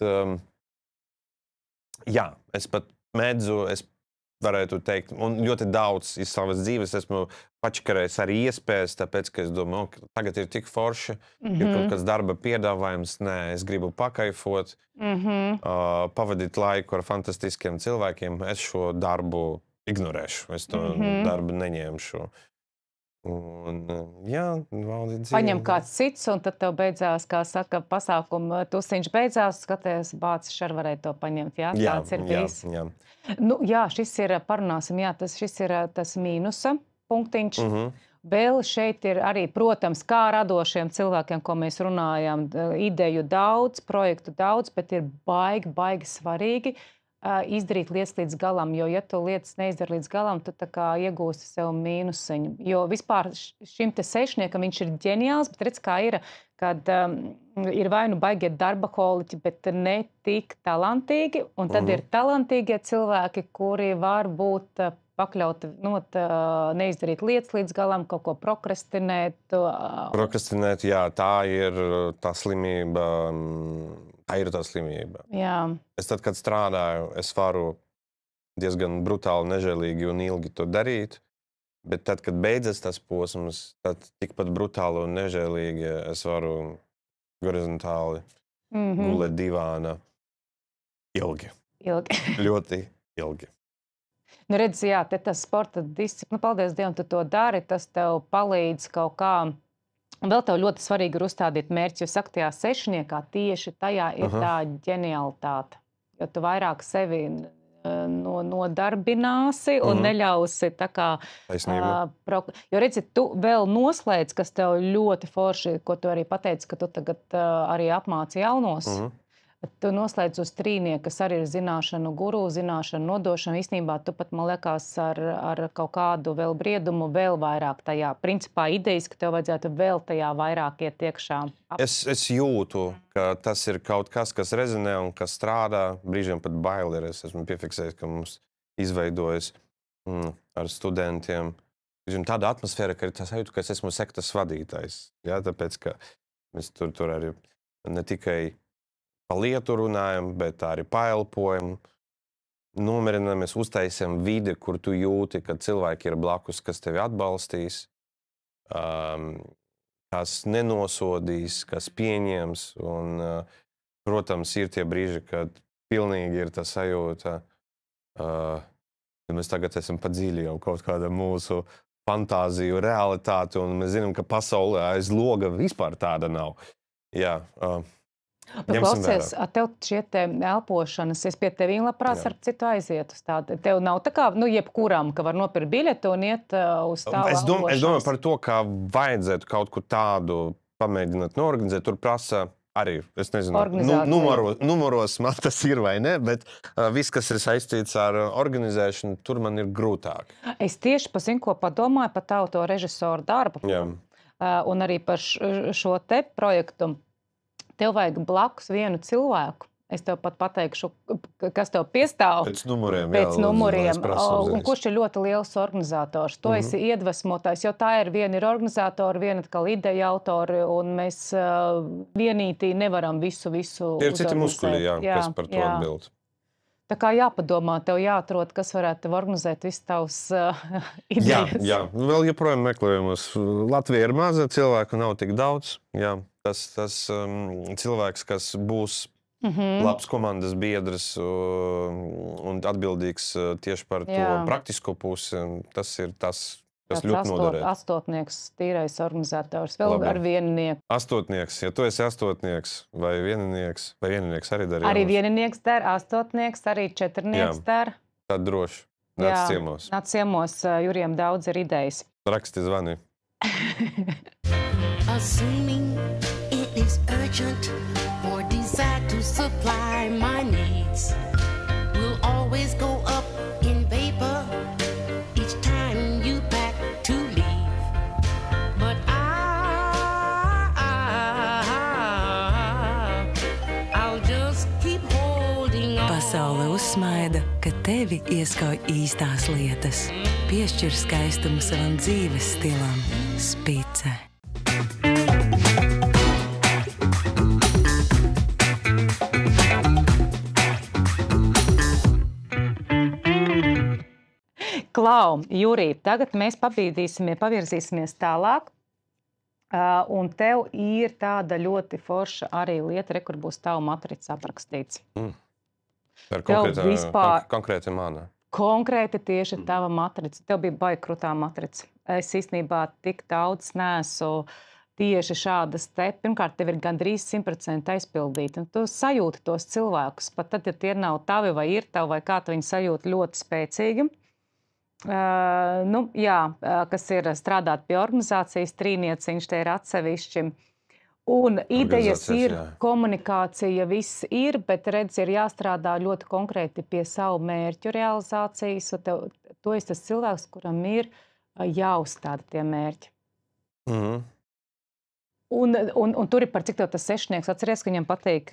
Speaker 1: jā, es pat medzu, es varētu teikt, un ļoti daudz iz savas dzīves esmu pačkarējis arī iespējas, tāpēc, ka es domāju, ka tagad ir tik forši, ir kaut kāds darba piedāvājums, nē, es gribu pakaifot, pavadīt laiku ar fantastiskiem cilvēkiem, es šo darbu ignorēšu, es to darbu neņemšu. Un, jā, valdīt dzīvi.
Speaker 2: Paņem kāds cits, un tad tev beidzās, kā saka, pasākuma tusiņš beidzās, skaties, bācis šar varēja to paņemt, jā?
Speaker 1: Jā,
Speaker 2: tāds ir bijis.
Speaker 1: jā.
Speaker 2: Nu, jā, šis ir, parunāsim, jā, šis ir tas mīnusa punktiņš. Vēl šeit ir arī, protams, kā radošiem cilvēkiem, ko mēs runājam, ideju daudz, projektu daudz, bet ir baigi svarīgi izdarīt lietas līdz galam, jo, ja tu lietas neizdari līdz galam, tu tā kā iegūsti sev mīnusiņu. Jo vispār šim te sešniekam viņš ir ģeniāls, bet redz, kā ir, kad ir vai nu baigie darbaholiķi, bet ne tik talantīgi, un tad ir talantīgie cilvēki, kuri var būt pakļauti, neizdarīt lietas līdz galam, kaut ko prokrastinēt.
Speaker 1: Prokrastinēt, jā, tā ir tā slimība.
Speaker 2: Jā.
Speaker 1: Es tad, kad strādāju, es varu diezgan brutāli, nežēlīgi un ilgi to darīt, bet tad, kad beidzas tas posms, tad tikpat brutāli un nežēlīgi es varu horizontāli gulēt divāna ilgi. Ļoti ilgi.
Speaker 2: Nu, redz, jā, te tas sporta disciplina, paldies Dievam, tu to dari, tas tev palīdz kaut kā. Un vēl tev ļoti svarīgi ir uzstādīt mērķi, jo saka, tajā sešniekā tieši tajā ir tā ģenialitāte. Jo tu vairāk sevi nodarbināsi un neļausi tā kā... Jo redzi, tu vēl noslēdz, kas tev ļoti forši, ko tu arī pateici, ka tu tagad arī apmāci jaunos. Tu noslēdz uz trīnieku, kas arī ir zināšanu guru, zināšanu nodošanu. Īstenībā tu pat, man liekas, ar kaut kādu vēl briedumu vēl vairāk tajā. Principā idejas, ka tev vajadzētu vēl tajā vairāk iet iekšā.
Speaker 1: Es jūtu, ka tas ir kaut kas rezonē un kas strādā. Brīžiem pat bail ir. Es esmu piefiksējis, ka mums izveidojas ar studentiem. Tāda atmosfēra, ka ir tas sajūta, ka es esmu sektas vadītājs. Jā, tāpēc, ka mēs tur arī ne tikai pa lietu runājam, bet arī paelpojam, nomierinamies, uztaisam vidi, kur tu jūti, ka cilvēki ir blakus, kas tevi atbalstīs, kas nenosodīs, kas pieņems. Un, protams, ir tie brīži, kad pilnīgi ir tā sajūta, ka mēs tagad esam pa dziļi jau kaut kāda mūsu fantāziju, realitāti, un mēs zinām, ka pasaulē aiz loga vispār tāda nav. Jā,
Speaker 2: klausies, tev šie te elpošanas, es pie tevīm labprāt ar citu aiziet uz tādu. Tev nav tā kā, jebkuram, ka var nopirkt biļetu un iet uz tādu elpošanas.
Speaker 1: Es domāju par to, ka vajadzētu kaut kur tādu pamēģināt norganizēt. Tur prasa arī, es nezinu, numuros man tas ir vai ne, bet viss, kas ir saistīts ar organizēšanu, tur man ir grūtāk.
Speaker 2: Es tieši ko padomāju par tavu to režisoru darbu.
Speaker 1: Jā.
Speaker 2: Un arī par šo te projektu. Tev vajag blakus vienu cilvēku. Es tev pat pateikšu, kas tev piestāv.
Speaker 1: Pēc numuriem.
Speaker 2: Un kurš ir ļoti liels organizators. To esi iedvesmotājs, jo tā ir viena ir organizatori, viena atkal ideja autori, un mēs vienītī nevaram visu
Speaker 1: Tie ir citi muskuļi, jā, kas par to atbild.
Speaker 2: Tā kā jāpadomā, tev jāatrod, kas varētu tev organizēt visu tavus idejas.
Speaker 1: Jā. Vēl joprojām meklējumos. Latvija ir maza, cilvēku nav tik daudz. Jā. Tas cilvēks, kas būs labs komandas biedrs un atbildīgs tieši par to praktisko pusi, tas ir tas, kas ļoti noderēt.
Speaker 2: Astotnieks, tīrais organizators, vēl ar vieninieku.
Speaker 1: Astotnieks, ja tu esi astotnieks vai vieninieks arī darīja.
Speaker 2: Arī vieninieks der, astotnieks, arī četrnieks der.
Speaker 1: Tad droši. Nāc ciemos.
Speaker 2: Nāc ciemos, Jurijam daudz ir idejas.
Speaker 1: Raksti zvani.
Speaker 3: Assuming it is urgent for desire to supply my needs will always go up in vapor each time you pack to leave. But I'll just keep holding on.
Speaker 4: Pasaule uzsmaida, ka tevi ieskauj īstās lietas. Piešķir skaistumu savam dzīves stilam. Spice.
Speaker 2: Klau, Jurij, tagad mēs pavirzīsimies tālāk. Un tev ir tāda ļoti forša arī lieta, kur būs tava matrica aprakstīts.
Speaker 1: Ar konkrēti mana.
Speaker 2: Konkrēti tieši tava matrica. Tev bija baigi krutā matrica. Es īstenībā tik daudz neesmu tieši šādas te. Pirmkārt, tev ir gandrīz 100% aizpildīti. Un tu sajūti tos cilvēkus. Pat tad, ja tie nav tavi vai ir tavi, vai kā tu viņi sajūti ļoti spēcīgi. Kas ir strādāt pie organizācijas, trīnieciņš te ir atsevišķi. Un idejas ir, komunikācija, viss ir, bet redz, ir jāstrādā ļoti konkrēti pie savu mērķu realizācijas. Tu esi tas cilvēks, kuram ir jāuzstāda tie mērķi. Un tur ir par cik tev tas sešnieks. Atceries, ka viņam patīk,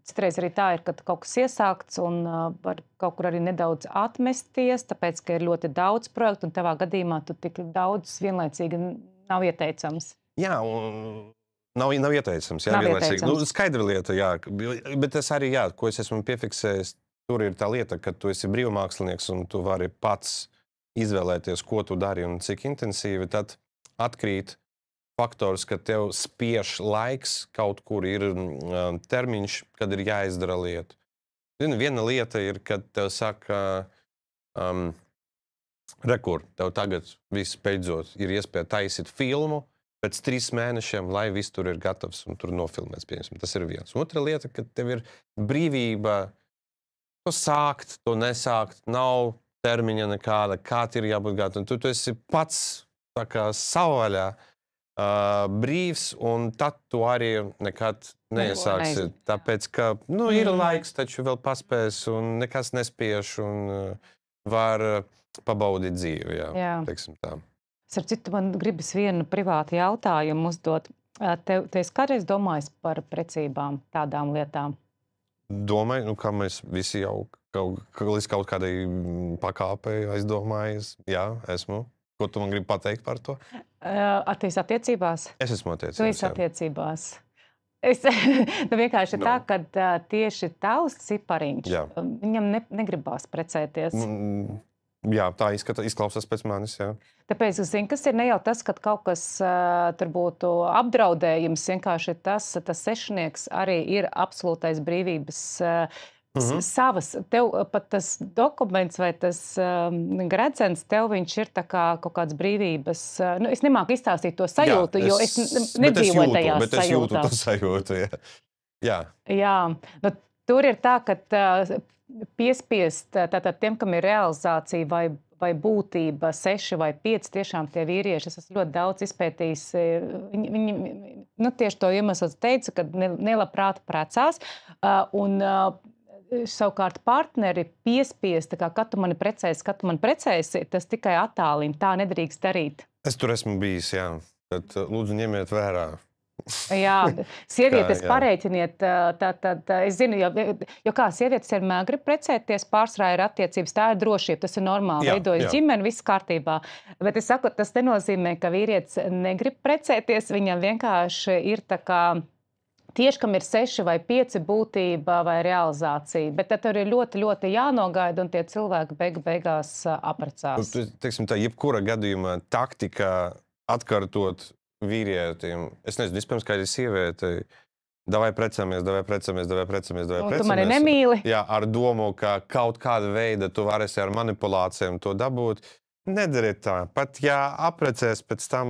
Speaker 2: citreiz arī tā ir, kad kaut kas iesākts un var kaut kur arī nedaudz atmesties, tāpēc, ka ir ļoti daudz projektu un tavā gadījumā tu tik daudz vienlaicīgi nav ieteicams.
Speaker 1: Jā, un nav ieteicams. Jā, vienlaicīgi. Skaidra lieta, jā. Bet tas arī, jā, ko es esmu piefiksējis, tur ir tā lieta, ka tu esi brīvmākslinieks un tu vari pats izvēlēties, ko tu dari un cik intensīvi, tad atkrīt faktors, ka tev spiež laiks, kaut kur ir termiņš, kad ir jāizdara lieta. Viena lieta ir, kad tev saka, rekur, tev tagad viss beidzot ir iespēja taisīt filmu, pēc 3 mēnešiem, lai viss tur ir gatavs un tur nofilmēts, pieņemsim. Tas ir viens. Otra lieta, ka tev ir brīvība to sākt, to nesākt, nav termiņa nekāda, kā ir jābūt gatavam. Tu esi pats tā kā savvaļā, brīvs, un tad tu arī nekad neiesāksi. Tāpēc, ka ir laiks, taču vēl paspēs, un nekas nespiež, un var pabaudīt dzīvi. Jā. Teiksim tā.
Speaker 2: Ar citu, man gribas vienu privātu jautājumu uzdot. Tu esi kādreiz domājis par precībām, tādām lietām?
Speaker 1: Domāju, kā mēs visi jau līdz kaut kādai pakāpei aizdomājies. Jā, esmu. Ko tu man gribi pateikt par to?
Speaker 2: Tu esi attiecībās?
Speaker 1: Es esmu attiecībās.
Speaker 2: Tu esi attiecībās. Vienkārši tā, ka tieši tavs cipariņš, viņam negribās precēties.
Speaker 1: Jā, tā izklausās pēc manis, jā.
Speaker 2: Tāpēc, kas ir ne jau tas, ka kaut kas tur būtu apdraudējums, vienkārši tas sešnieks arī ir absolūtais brīvības savas. Tev pat tas dokuments vai tas gredzens, tev viņš ir tā kā kaut kāds brīvības. Es nemāku izstāstīt to sajūtu, jo es nedzīvoju tajā sajūtā.
Speaker 1: Bet es jūtu to sajūtu, jā.
Speaker 2: Jā, tur ir tā, ka piespiest tātad tiem, kam ir realizācija vai būtība 6 vai 5, tiešām tie vīrieši, es esmu ļoti daudz izpētījis, viņi tieši to iemeslu teica, ka nelabprāt precās, un savukārt partneri piespiest, kad tu mani precēsi, tas tikai attālina, tā nedrīkst darīt.
Speaker 1: Es tur esmu bijis, jā, tad lūdzu ņemiet vērā.
Speaker 2: Jā, sievietes parēķiniet, es zinu, jo kā sievietes vienmēr grib precēties, pārsvarā ir attiecības, tā ir drošība, tas ir normāli, veidojas ģimene, viss kārtībā. Bet es saku, tas nenozīmē, ka vīrietis negrib precēties, viņam vienkārši ir tā kā tieši kam ir 6 vai 5 būtība vai realizācija, bet tad tur ir ļoti, ļoti jānogaida, un tie cilvēki beigās aprecās.
Speaker 1: Teiksim tā, jebkura gadījumā taktika atkārtot vīrietim, es nezinu, vispirms, kā ir sieviete, davai precamies.
Speaker 2: Un tu mani nemīli.
Speaker 1: Jā, ar domu, ka kaut kāda veida tu varēsi ar manipulācijām to dabūt. Nedariet tā. Pat ja aprecēs, pēc tam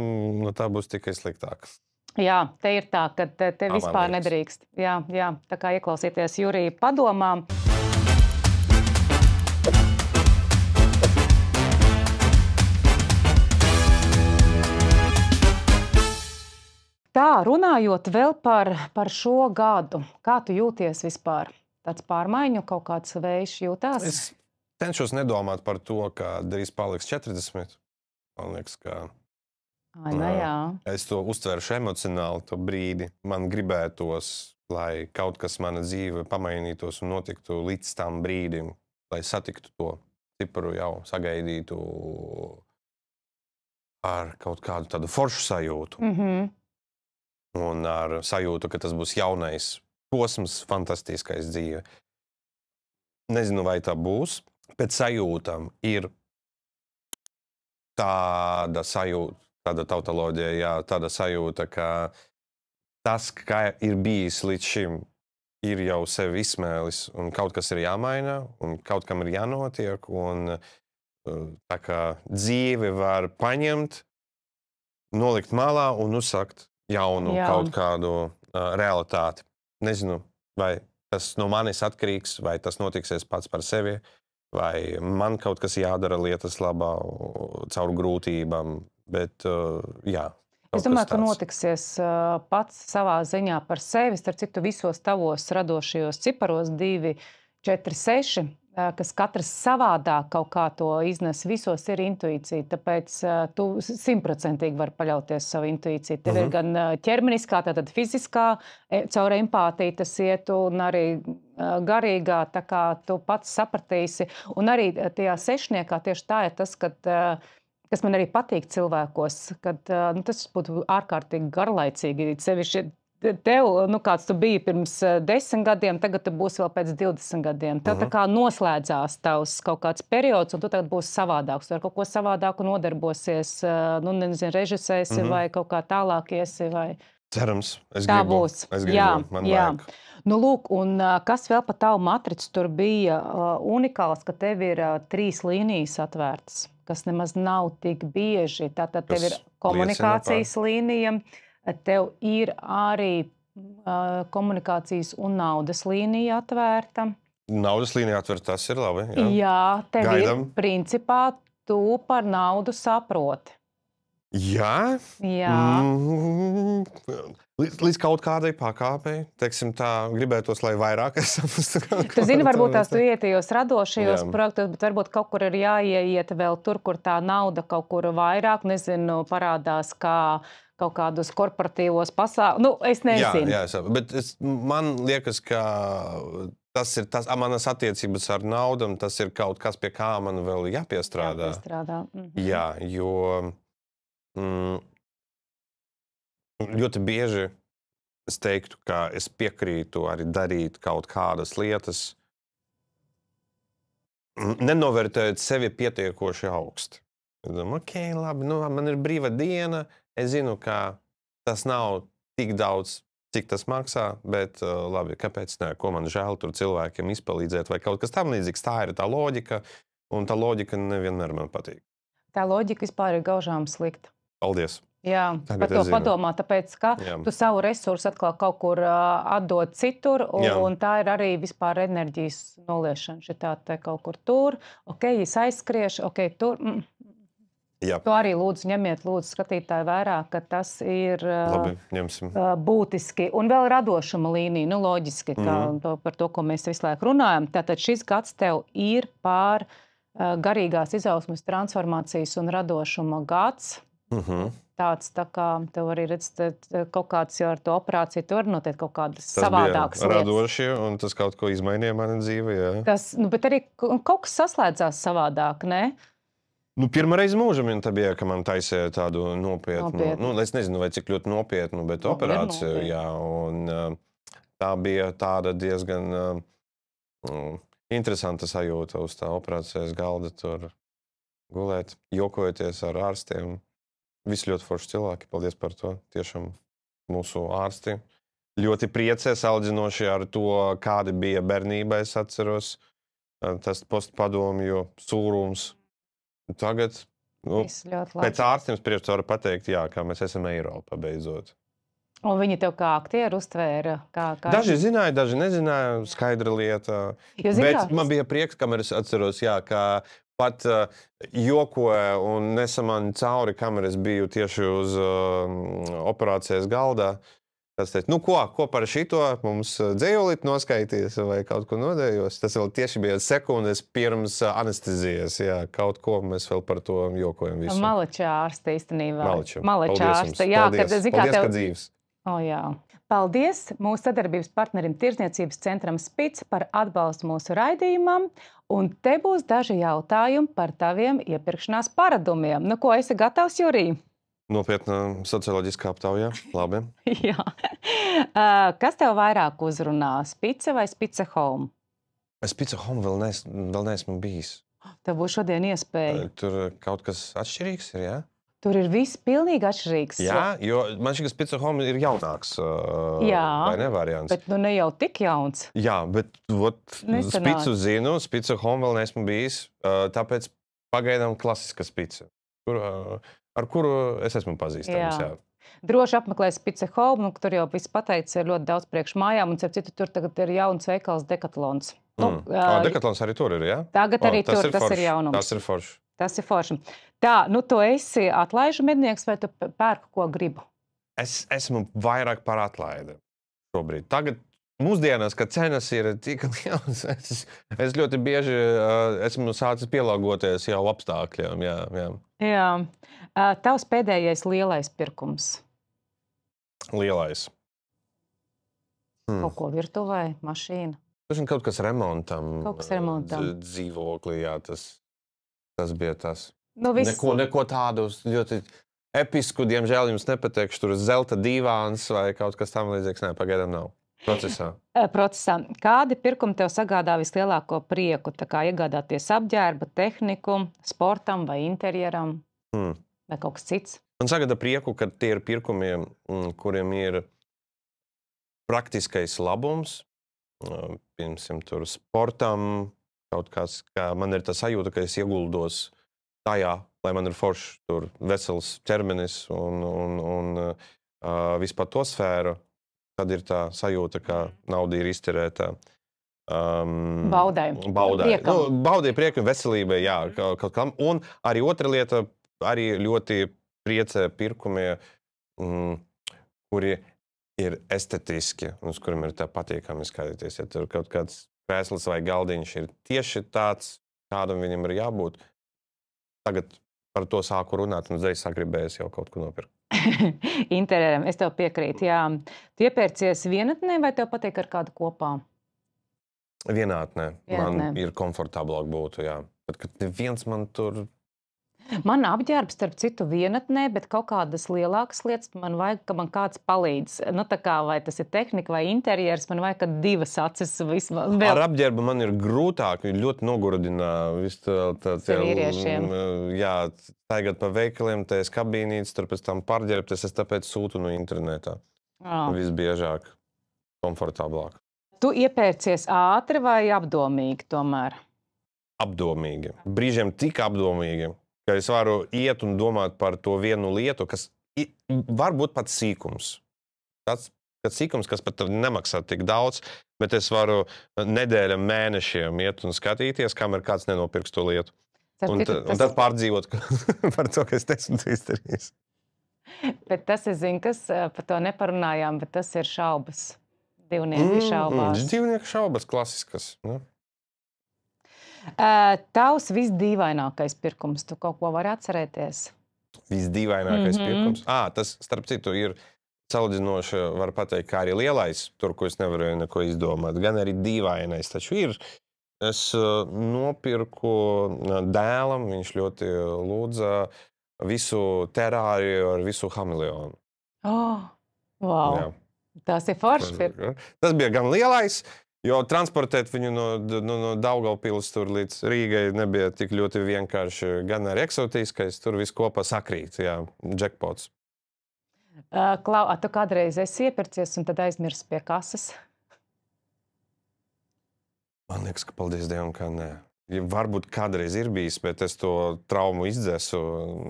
Speaker 1: tā būs tikai sliktāk.
Speaker 2: Jā, te ir tā, ka te vispār nedrīkst. Jā, tā kā ieklausieties Jurija padomā. Tā, runājot vēl par šo gadu, kā tu jūties vispār? Tāds pārmaiņu kaut kāds vējš jūtās?
Speaker 1: Es cenšos nedomāt par to, ka drīz paliks 40. Man liekas, ka es to uztveršu emocionāli, to brīdi. Man gribētos, lai kaut kas mana dzīve pamainītos un notiktu līdz tam brīdim, lai satiktu to cipru jau, sagaidītu ar kaut kādu tādu foršu sajūtu. Un ar sajūtu, ka tas būs jaunais posms, fantastiskais dzīve. Nezinu, vai tā būs. Pēc sajūtām ir tāda sajūta, tāda tautoloģija, jā, tāda sajūta, ka tas, kā ir bijis līdz šim, ir jau sevi izsmēlis, un kaut kas ir jāmaina, un kaut kam ir jānotiek, un tā kā dzīve var paņemt, nolikt malā un uzsākt jaunu kaut kādu realitāti. Nezinu, vai tas no manis atkarīgs, vai tas notiksies pats par sevi, vai man kaut kas jādara lietas labā caur grūtībām, bet jā.
Speaker 2: Es domāju, ka notiksies pats savā ziņā par sevi, starp citu visos tavos radošajos ciparos 2, 4, 6, kas katrs savādāk kaut kā to iznes, visos ir intuīcija, tāpēc tu 100% vari paļauties savu intuīciju. Tev ir gan ķermeniskā, tātad fiziskā, caur empātiju tas iet, un arī garīgā, tā kā tu pats sapratīsi. Un arī tajā sešniekā tieši tā ir tas, kas man arī patīk cilvēkos, kad tas būtu ārkārtīgi garlaicīgi. Sevišķi tev, kāds tu biji pirms 10 gadiem, tagad tu būsi vēl pēc 20 gadiem. Tev tā kā noslēdzās tavs kaut kāds periods, un tu tagad būsi savādāks. Tu ar kaut ko savādāku nodarbosies, režisēsi vai kaut kā tālāk iesi.
Speaker 1: Cerams, es
Speaker 2: tā
Speaker 1: gribu.
Speaker 2: Būs.
Speaker 1: Es gribu, man vajag.
Speaker 2: Lūk, un kas vēl pa tavu matricu tur bija unikāls, ka tev ir 3 līnijas atvērtas, kas nemaz nav tik bieži. Tātad tev ir komunikācijas līnija, tev ir arī komunikācijas un naudas līnija atvērta.
Speaker 1: Naudas līnija atvērta, tas ir labi.
Speaker 2: Jā, tev Gaidam. Ir principā tu par naudu saproti.
Speaker 1: Jā?
Speaker 2: Jā.
Speaker 1: Līdz kaut kādai pakāpei, teiksim tā, gribētos, lai vairāk es saprastu.
Speaker 2: Tu zini, varbūt tās tu iet tajos radošajos projektos, bet varbūt kaut kur ir jāieiet vēl tur, kur tā nauda kaut kur vairāk, nezinu, parādās kā kaut kādus korporatīvos pasākumus. Es nezinu.
Speaker 1: Jā, bet man liekas, ka tas ir manas attiecības ar naudam, tas ir kaut kas, pie kā man vēl jāpiestrādā. Jā, jo ļoti bieži es teiktu, ka es piekrītu arī darīt kaut kādas lietas, nenovērtējot sevi pietiekoši augsti. Ok, labi, man ir brīva diena, es zinu, ka tas nav tik daudz, cik tas maksā, bet labi, kāpēc ne, ko man žēl tur cilvēkiem izpalīdzēt vai kaut kas tam līdzīgs. Tā ir tā loģika, un tā loģika nevienmēr man patīk.
Speaker 2: Tā loģika vispār ir gaužām slikta.
Speaker 1: Paldies.
Speaker 2: Jā, par to padomā, tāpēc, ka tu savu resursu atkal kaut kur atdod citur, un tā ir arī vispār enerģijas noliešana. Šitā te kaut kur tur, es aizskriešu, tur. Tu arī ņemiet skatītāju vērā, ka tas ir
Speaker 1: labi,
Speaker 2: būtiski. Un vēl radošuma līnija, loģiski, par to, ko mēs visu laiku runājam. Tātad šis gads tev ir pār garīgās izausmes, transformācijas un radošuma gads. Tāds, tā kā tev arī redzat kaut kāds jau ar to operāciju, tur notiek kaut kādas savādākas lietas.
Speaker 1: Tas bija radošie, un tas kaut ko izmainīja mani dzīve, jā.
Speaker 2: Bet arī kaut kas saslēdzās savādāk, ne?
Speaker 1: Pirmreiz mūžam tā bija, ka man taisīja tādu nopietnu. Es nezinu, vai cik ļoti nopietnu, bet operāciju, jā. Un tā bija tāda diezgan interesanta sajūta uz tā operācijas galda tur gulēt, jokojoties ar ārstiem. Visi ļoti forši cilvēki, paldies par to. Tiešām mūsu ārsti ļoti priecē salīdzinoši ar to, kādi bija bērnībā, es atceros. Tas postpadomju sūrums. Tagad,
Speaker 2: Viss ļoti labi.
Speaker 1: pēc ārstiem spriežot, var pateikt, jā, kā mēs esam Eiropā beidzot.
Speaker 2: Un viņi tev kā aktieri uztvēra?
Speaker 1: Daži zināja, daži nezināja, skaidra lieta. Bet man bija prieks, kamēr es atceros, jā, ka pat jokoja un nesa man cauri, kamēr es biju tieši uz operācijas galdā. Tas teica, nu ko par šito mums dzējolīt noskaities vai kaut ko nodējos. Tas vēl tieši bija sekundes pirms anestezijas, jā, kaut ko mēs vēl par to jokojam visu.
Speaker 2: Malača ārsta īstenībā.
Speaker 1: Malača.
Speaker 2: Malača ārsta, jā.
Speaker 1: Paldies, ka dzīves.
Speaker 2: Jā. Paldies mūsu sadarbības partnerim Tirdzniecības centram Spic par atbalstu mūsu raidījumam. Un te būs daži jautājumi par taviem iepirkšanās paradumiem. Nu, ko esi gatavs, Jurī?
Speaker 1: Nopietna socioloģiskā aptaujā. Labi.
Speaker 2: Jā. Kas tev vairāk uzrunā? Spice vai Spice Home?
Speaker 1: Spice Home vēl neesmu bijis.
Speaker 2: Tev būs šodien iespēja.
Speaker 1: Tur kaut kas atšķirīgs ir, jā?
Speaker 2: Tur ir viss pilnīgi atšķirīgs.
Speaker 1: Jā, jo man šķiet, ka Spice Home ir jaunāks. Vai ne variants?
Speaker 2: Bet nu ne jau tik jauns.
Speaker 1: Jā, bet Spicu zinu, Spice Home vēl neesmu bijis, tāpēc pagaidām klasiska Spice, ar kuru es esmu pazīstams. Jā.
Speaker 2: Droši apmeklē Spice Home, tur jau viss pateicis, ir ļoti daudz priekš mājām, un citu tur tagad ir jauns veikals Decathlons.
Speaker 1: Decathlons arī tur ir, jā?
Speaker 2: Tagad arī tur, tas ir jaunums.
Speaker 1: Tas ir forši.
Speaker 2: Tas ir forši. Tā, nu tu esi atlaižu mednieks vai tu pērku, ko gribu?
Speaker 1: Es esmu vairāk par atlaidi šobrīd. Tagad mūsdienās, kad cenas ir tik lielas, es ļoti bieži esmu sācis pielāgoties jau apstākļiem.
Speaker 2: Jā. Tavs pēdējais lielais pirkums?
Speaker 1: Lielais.
Speaker 2: Kaut ko virtuvē, mašīna?
Speaker 1: Tas ir kaut kas remontam.
Speaker 2: Kaut kas remontam.
Speaker 1: Dzīvoklī, jā, tas bija tas.
Speaker 2: Nu,
Speaker 1: neko tādu ļoti episku, diemžēl jums nepateikšu, tur zelta divāns vai kaut kas tam līdzīgs. Nē, pagaidām nav. Procesā.
Speaker 2: Kādi pirkumi tev sagādā vislielāko prieku? Tā kā iegādāties apģērba, tehniku, sportam vai interjeram? Vai kaut kas cits?
Speaker 1: Man sagādā prieku, ka tie ir pirkumi, kuriem ir praktiskais labums. Piemēram, tur sportam kaut kas, kā man ir tā sajūta, ka es ieguldos tajā, lai man ir foršs tur vesels ķermenis un vispār to sfēru. Tad ir tā sajūta, ka nauda ir izterēta
Speaker 2: baudai.
Speaker 1: Baudai, priekam, veselībai, jā, kaut kam. Un arī otra lieta, arī ļoti priecē pirkumi, kuri ir estetiski, uz kuriem ir tā patīkami skatīties. Ja tur kaut kāds krēsls vai galdiņš ir tieši tāds, kādam viņam ir jābūt. Tagad par to sāku runāt, un uzreiz sagribējos jau kaut ko nopirkt.
Speaker 2: Interjeram, es tev piekrītu, jā. Tu iepērcies vienatnē vai tev patīk ar kādu kopā?
Speaker 1: Vienatnē. Man ir komfortablāk būtu, jā. Bet, kad neviens man tur...
Speaker 2: Man apģērbs, starp citu, vienatnē, bet kaut kādas lielākas lietas man vajag, ka man kāds palīdz. Nu, tā kā vai tas ir tehnika vai interjers, man vajag, ka divas acis vismaz.
Speaker 1: Ar apģērbu man ir grūtāk, ļoti nogurdina
Speaker 2: vīriešiem.
Speaker 1: Jā, tagad pa veikaliem, tā es kabīnītes, tur pēc tam pārģērbties, es tāpēc sūtu no internetā. Visbiežāk, komfortablāk.
Speaker 2: Tu iepērcies ātri vai apdomīgi tomēr?
Speaker 1: Apdomīgi. Brīžiem tik apdomīgi, ka es varu iet un domāt par to vienu lietu, kas var būt pat sīkums. Tāds sīkums, kas pat nemaksā tik daudz, bet es varu nedēļam, mēnešiem iet un skatīties, kamēr kāds nenopirks to lietu. Un tad pārdzīvot par to, ka es esmu izdarījis.
Speaker 2: Bet tas, es zinu, kas par to neparunājām, bet tas ir šaubas. Divnieki šaubās.
Speaker 1: Divnieki šaubas, klasiskas. Ne?
Speaker 2: Tavs visdīvainākais pirkums, tu kaut ko vari atcerēties?
Speaker 1: Visdīvainākais pirkums? Tas, starp citu, ir salīdzinoši, var pateikt, kā arī lielais, tur, ko es nevarēju neko izdomāt, gan arī dīvainais, taču ir. Es nopirku dēlam, viņš ļoti lūdza visu terāriju ar visu hameleonu.
Speaker 2: Wow! Jā. Tas ir forši.
Speaker 1: Tas bija gan lielais, jo transportēt viņu no Daugavpils tur līdz Rīgai nebija tik ļoti vienkārši, gan arī eksotiskais, tur viss kopā sakrīt, jā, jackpots.
Speaker 2: Klau, tu kādreiz esi iepircies un tad aizmirsi pie kases?
Speaker 1: Man liekas, ka paldies Dievam, ka nē. Ja varbūt kādreiz ir bijis, bet es to traumu izdzēsu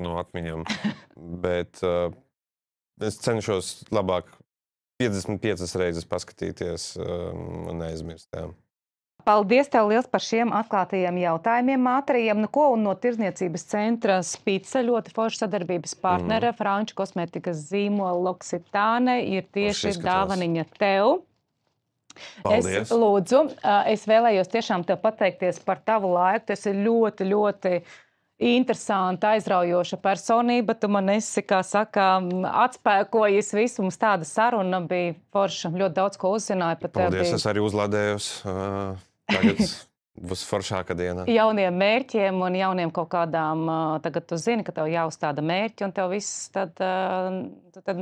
Speaker 1: no atmiņām. Bet es cenšos labāk 55 reizes paskatīties un neaizmirst. Jā.
Speaker 2: Paldies tev liels par šiem atklātajiem jautājumiem, ātrajiem. Nu, ko un no Tirdzniecības centra Spice, ļoti forša sadarbības partnere, franču kosmētikas zīmola L'Occitane ir tieši dāvaniņa tev.
Speaker 1: Paldies.
Speaker 2: Es vēlējos tiešām tev pateikties par tavu laiku. Tas ir ļoti, ļoti interesanta, aizraujoša personība. Tu man esi, kā saka, atspēkojis visu. Mums tāda saruna bija forša. Ļoti daudz ko uzzināju.
Speaker 1: Paldies, es arī uzlādējos. Tagad būs foršāka diena.
Speaker 2: Jauniem mērķiem un jauniem kaut kādām, tagad tu zini, ka tev jāuzstāda mērķi un tev viss tad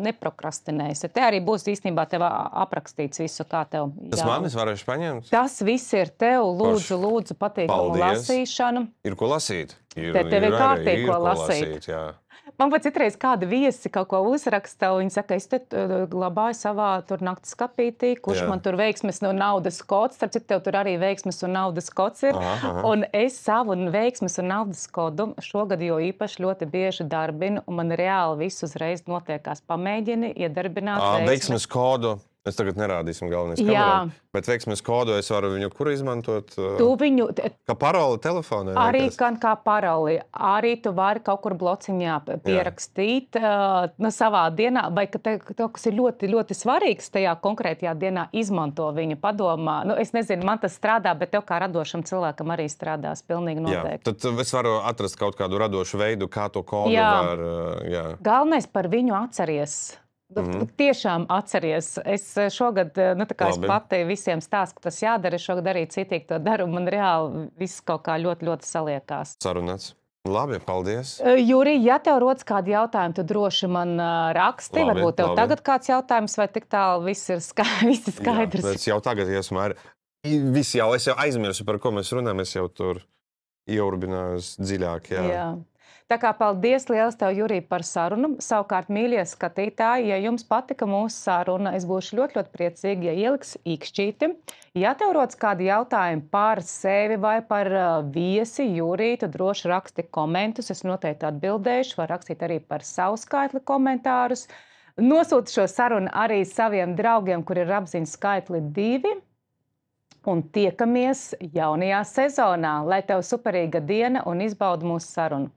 Speaker 2: neprokrastinēs. Te arī būs īstenībā tev aprakstīts visu, kā tev
Speaker 1: Tas man es varēšu paņemt?
Speaker 2: Tas viss ir tev, lūdzu patīkamu lasīšanu.
Speaker 1: Ir ko lasīt.
Speaker 2: Tev ir kārtīgi ko lasīt.
Speaker 1: Jā.
Speaker 2: Man pat citreiz kāda viesi kaut ko uzraksta, un viņi saka, es te glabāju savā tur naktas skapītī, kurš man tur veiksmes un naudas kods, starp citu tev tur arī veiksmes un naudas kods ir. Un es savu veiksmes un naudas kodu šogad jo īpaši ļoti bieži darbinu, un man reāli viss uzreiz notiekās. Pamēģini iedarbināt
Speaker 1: veiksmes kodu. Es tagad nerādīsim galvenais kamerā, bet veiksmes kodu es varu viņu kur izmantot?
Speaker 2: Tu viņu...
Speaker 1: Kā paroli telefonē?
Speaker 2: Arī kā paroli. Arī tu vari kaut kur blociņā pierakstīt savā dienā, vai ka tev, kas ir ļoti, ļoti svarīgs tajā konkrētajā dienā, izmanto viņu padomā. Nu, es nezinu, man tas strādā, bet tev kā radošam cilvēkam arī strādās pilnīgi noteikti.
Speaker 1: Tad es varu atrast kaut kādu radošu veidu, kā to kodu var...
Speaker 2: Galvenais par viņu atceries. Tiešām atceries. Es šogad, es pati visiem stāstu, ka tas jādara, es šogad arī citīgi to daru, un man reāli viss kaut kā ļoti, ļoti saliekās.
Speaker 1: Sarunāts. Labi, paldies.
Speaker 2: Juri, ja tev rodas kādi jautājumi, tu droši man raksti. Varbūt tev tagad kāds jautājums, vai tik tālu viss ir skaidrs?
Speaker 1: Jā, es jau tagad esmu es jau aizmirsu, par ko mēs runājam, es jau tur ieurbinājos dziļāk. Jā.
Speaker 2: Tā kā paldies liels tev, Jurī, par sarunu. Savukārt, mīļie skatītāji, ja jums patika mūsu saruna, es būšu ļoti, ļoti priecīgi, ja ieliks īkšķīti. Ja tev rodas kādi jautājumi par sevi vai par viesi Jurī, tad droši raksti komentus. Es noteikti atbildēšu, var rakstīt arī par savu skaitli komentārus. Nosūti šo sarunu arī saviem draugiem, kur ir apziņas skaitli 2. Un tiekamies jaunajā sezonā. Lai tev superīga diena un izbaudi mūsu sarunu.